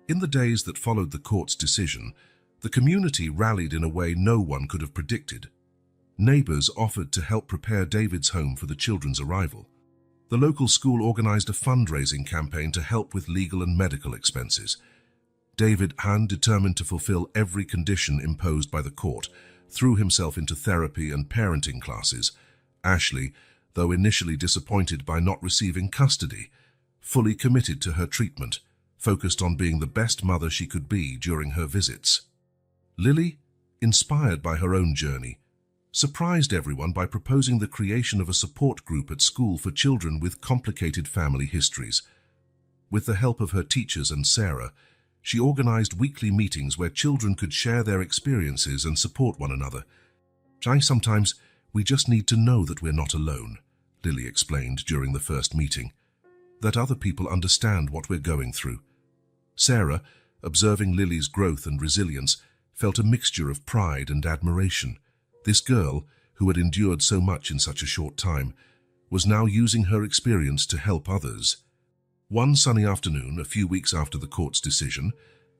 [SPEAKER 1] In the days that followed the court's decision, the community rallied in a way no one could have predicted. Neighbors offered to help prepare David's home for the children's arrival. The local school organized a fundraising campaign to help with legal and medical expenses. David, determined to fulfill every condition imposed by the court, threw himself into therapy and parenting classes. Ashley, though initially disappointed by not receiving custody, fully committed to her treatment, focused on being the best mother she could be during her visits. Lily, inspired by her own journey, surprised everyone by proposing the creation of a support group at school for children with complicated family histories. With the help of her teachers and Sarah, she organized weekly meetings where children could share their experiences and support one another. Sometimes we just need to know that we're not alone, Lily explained during the first meeting, that other people understand what we're going through. Sarah, observing Lily's growth and resilience, felt a mixture of pride and admiration. This girl, who had endured so much in such a short time, was now using her experience to help others. One sunny afternoon, a few weeks after the court's decision,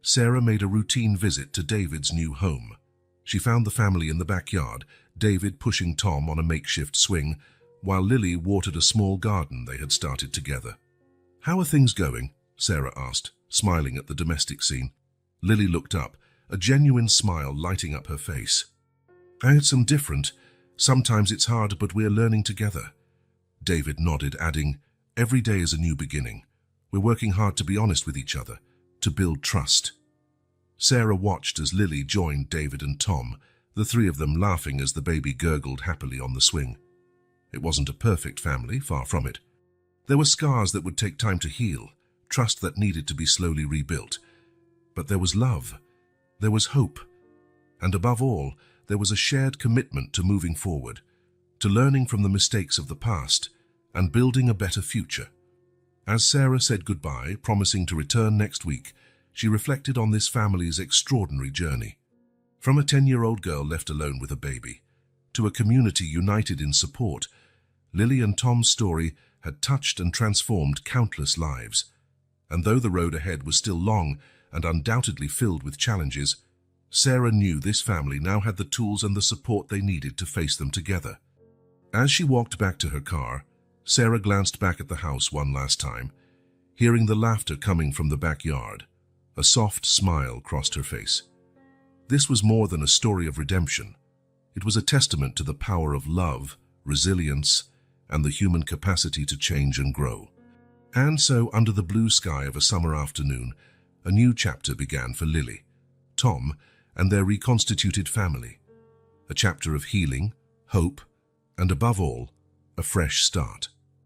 [SPEAKER 1] Sarah made a routine visit to David's new home. She found the family in the backyard, David pushing Tom on a makeshift swing, while Lily watered a small garden they had started together. "How are things going?" Sarah asked, smiling at the domestic scene. Lily looked up, a genuine smile lighting up her face. "It's some different. Sometimes it's hard, but we're learning together." David nodded, adding, "Every day is a new beginning. We're working hard to be honest with each other, to build trust." Sarah watched as Lily joined David and Tom, the three of them laughing as the baby gurgled happily on the swing. It wasn't a perfect family, far from it. There were scars that would take time to heal, trust that needed to be slowly rebuilt. But there was love, there was hope, and above all, there was a shared commitment to moving forward, to learning from the mistakes of the past, and building a better future. As Sarah said goodbye, promising to return next week, she reflected on this family's extraordinary journey. From a 10-year-old girl left alone with a baby, to a community united in support, Lily and Tom's story had touched and transformed countless lives. And though the road ahead was still long and undoubtedly filled with challenges, Sarah knew this family now had the tools and the support they needed to face them together. As she walked back to her car, Sarah glanced back at the house one last time, hearing the laughter coming from the backyard. A soft smile crossed her face. This was more than a story of redemption. It was a testament to the power of love, resilience, and the human capacity to change and grow. And so, under the blue sky of a summer afternoon, a new chapter began for Lily, Tom, and their reconstituted family. A chapter of healing, hope, and above all, a fresh start.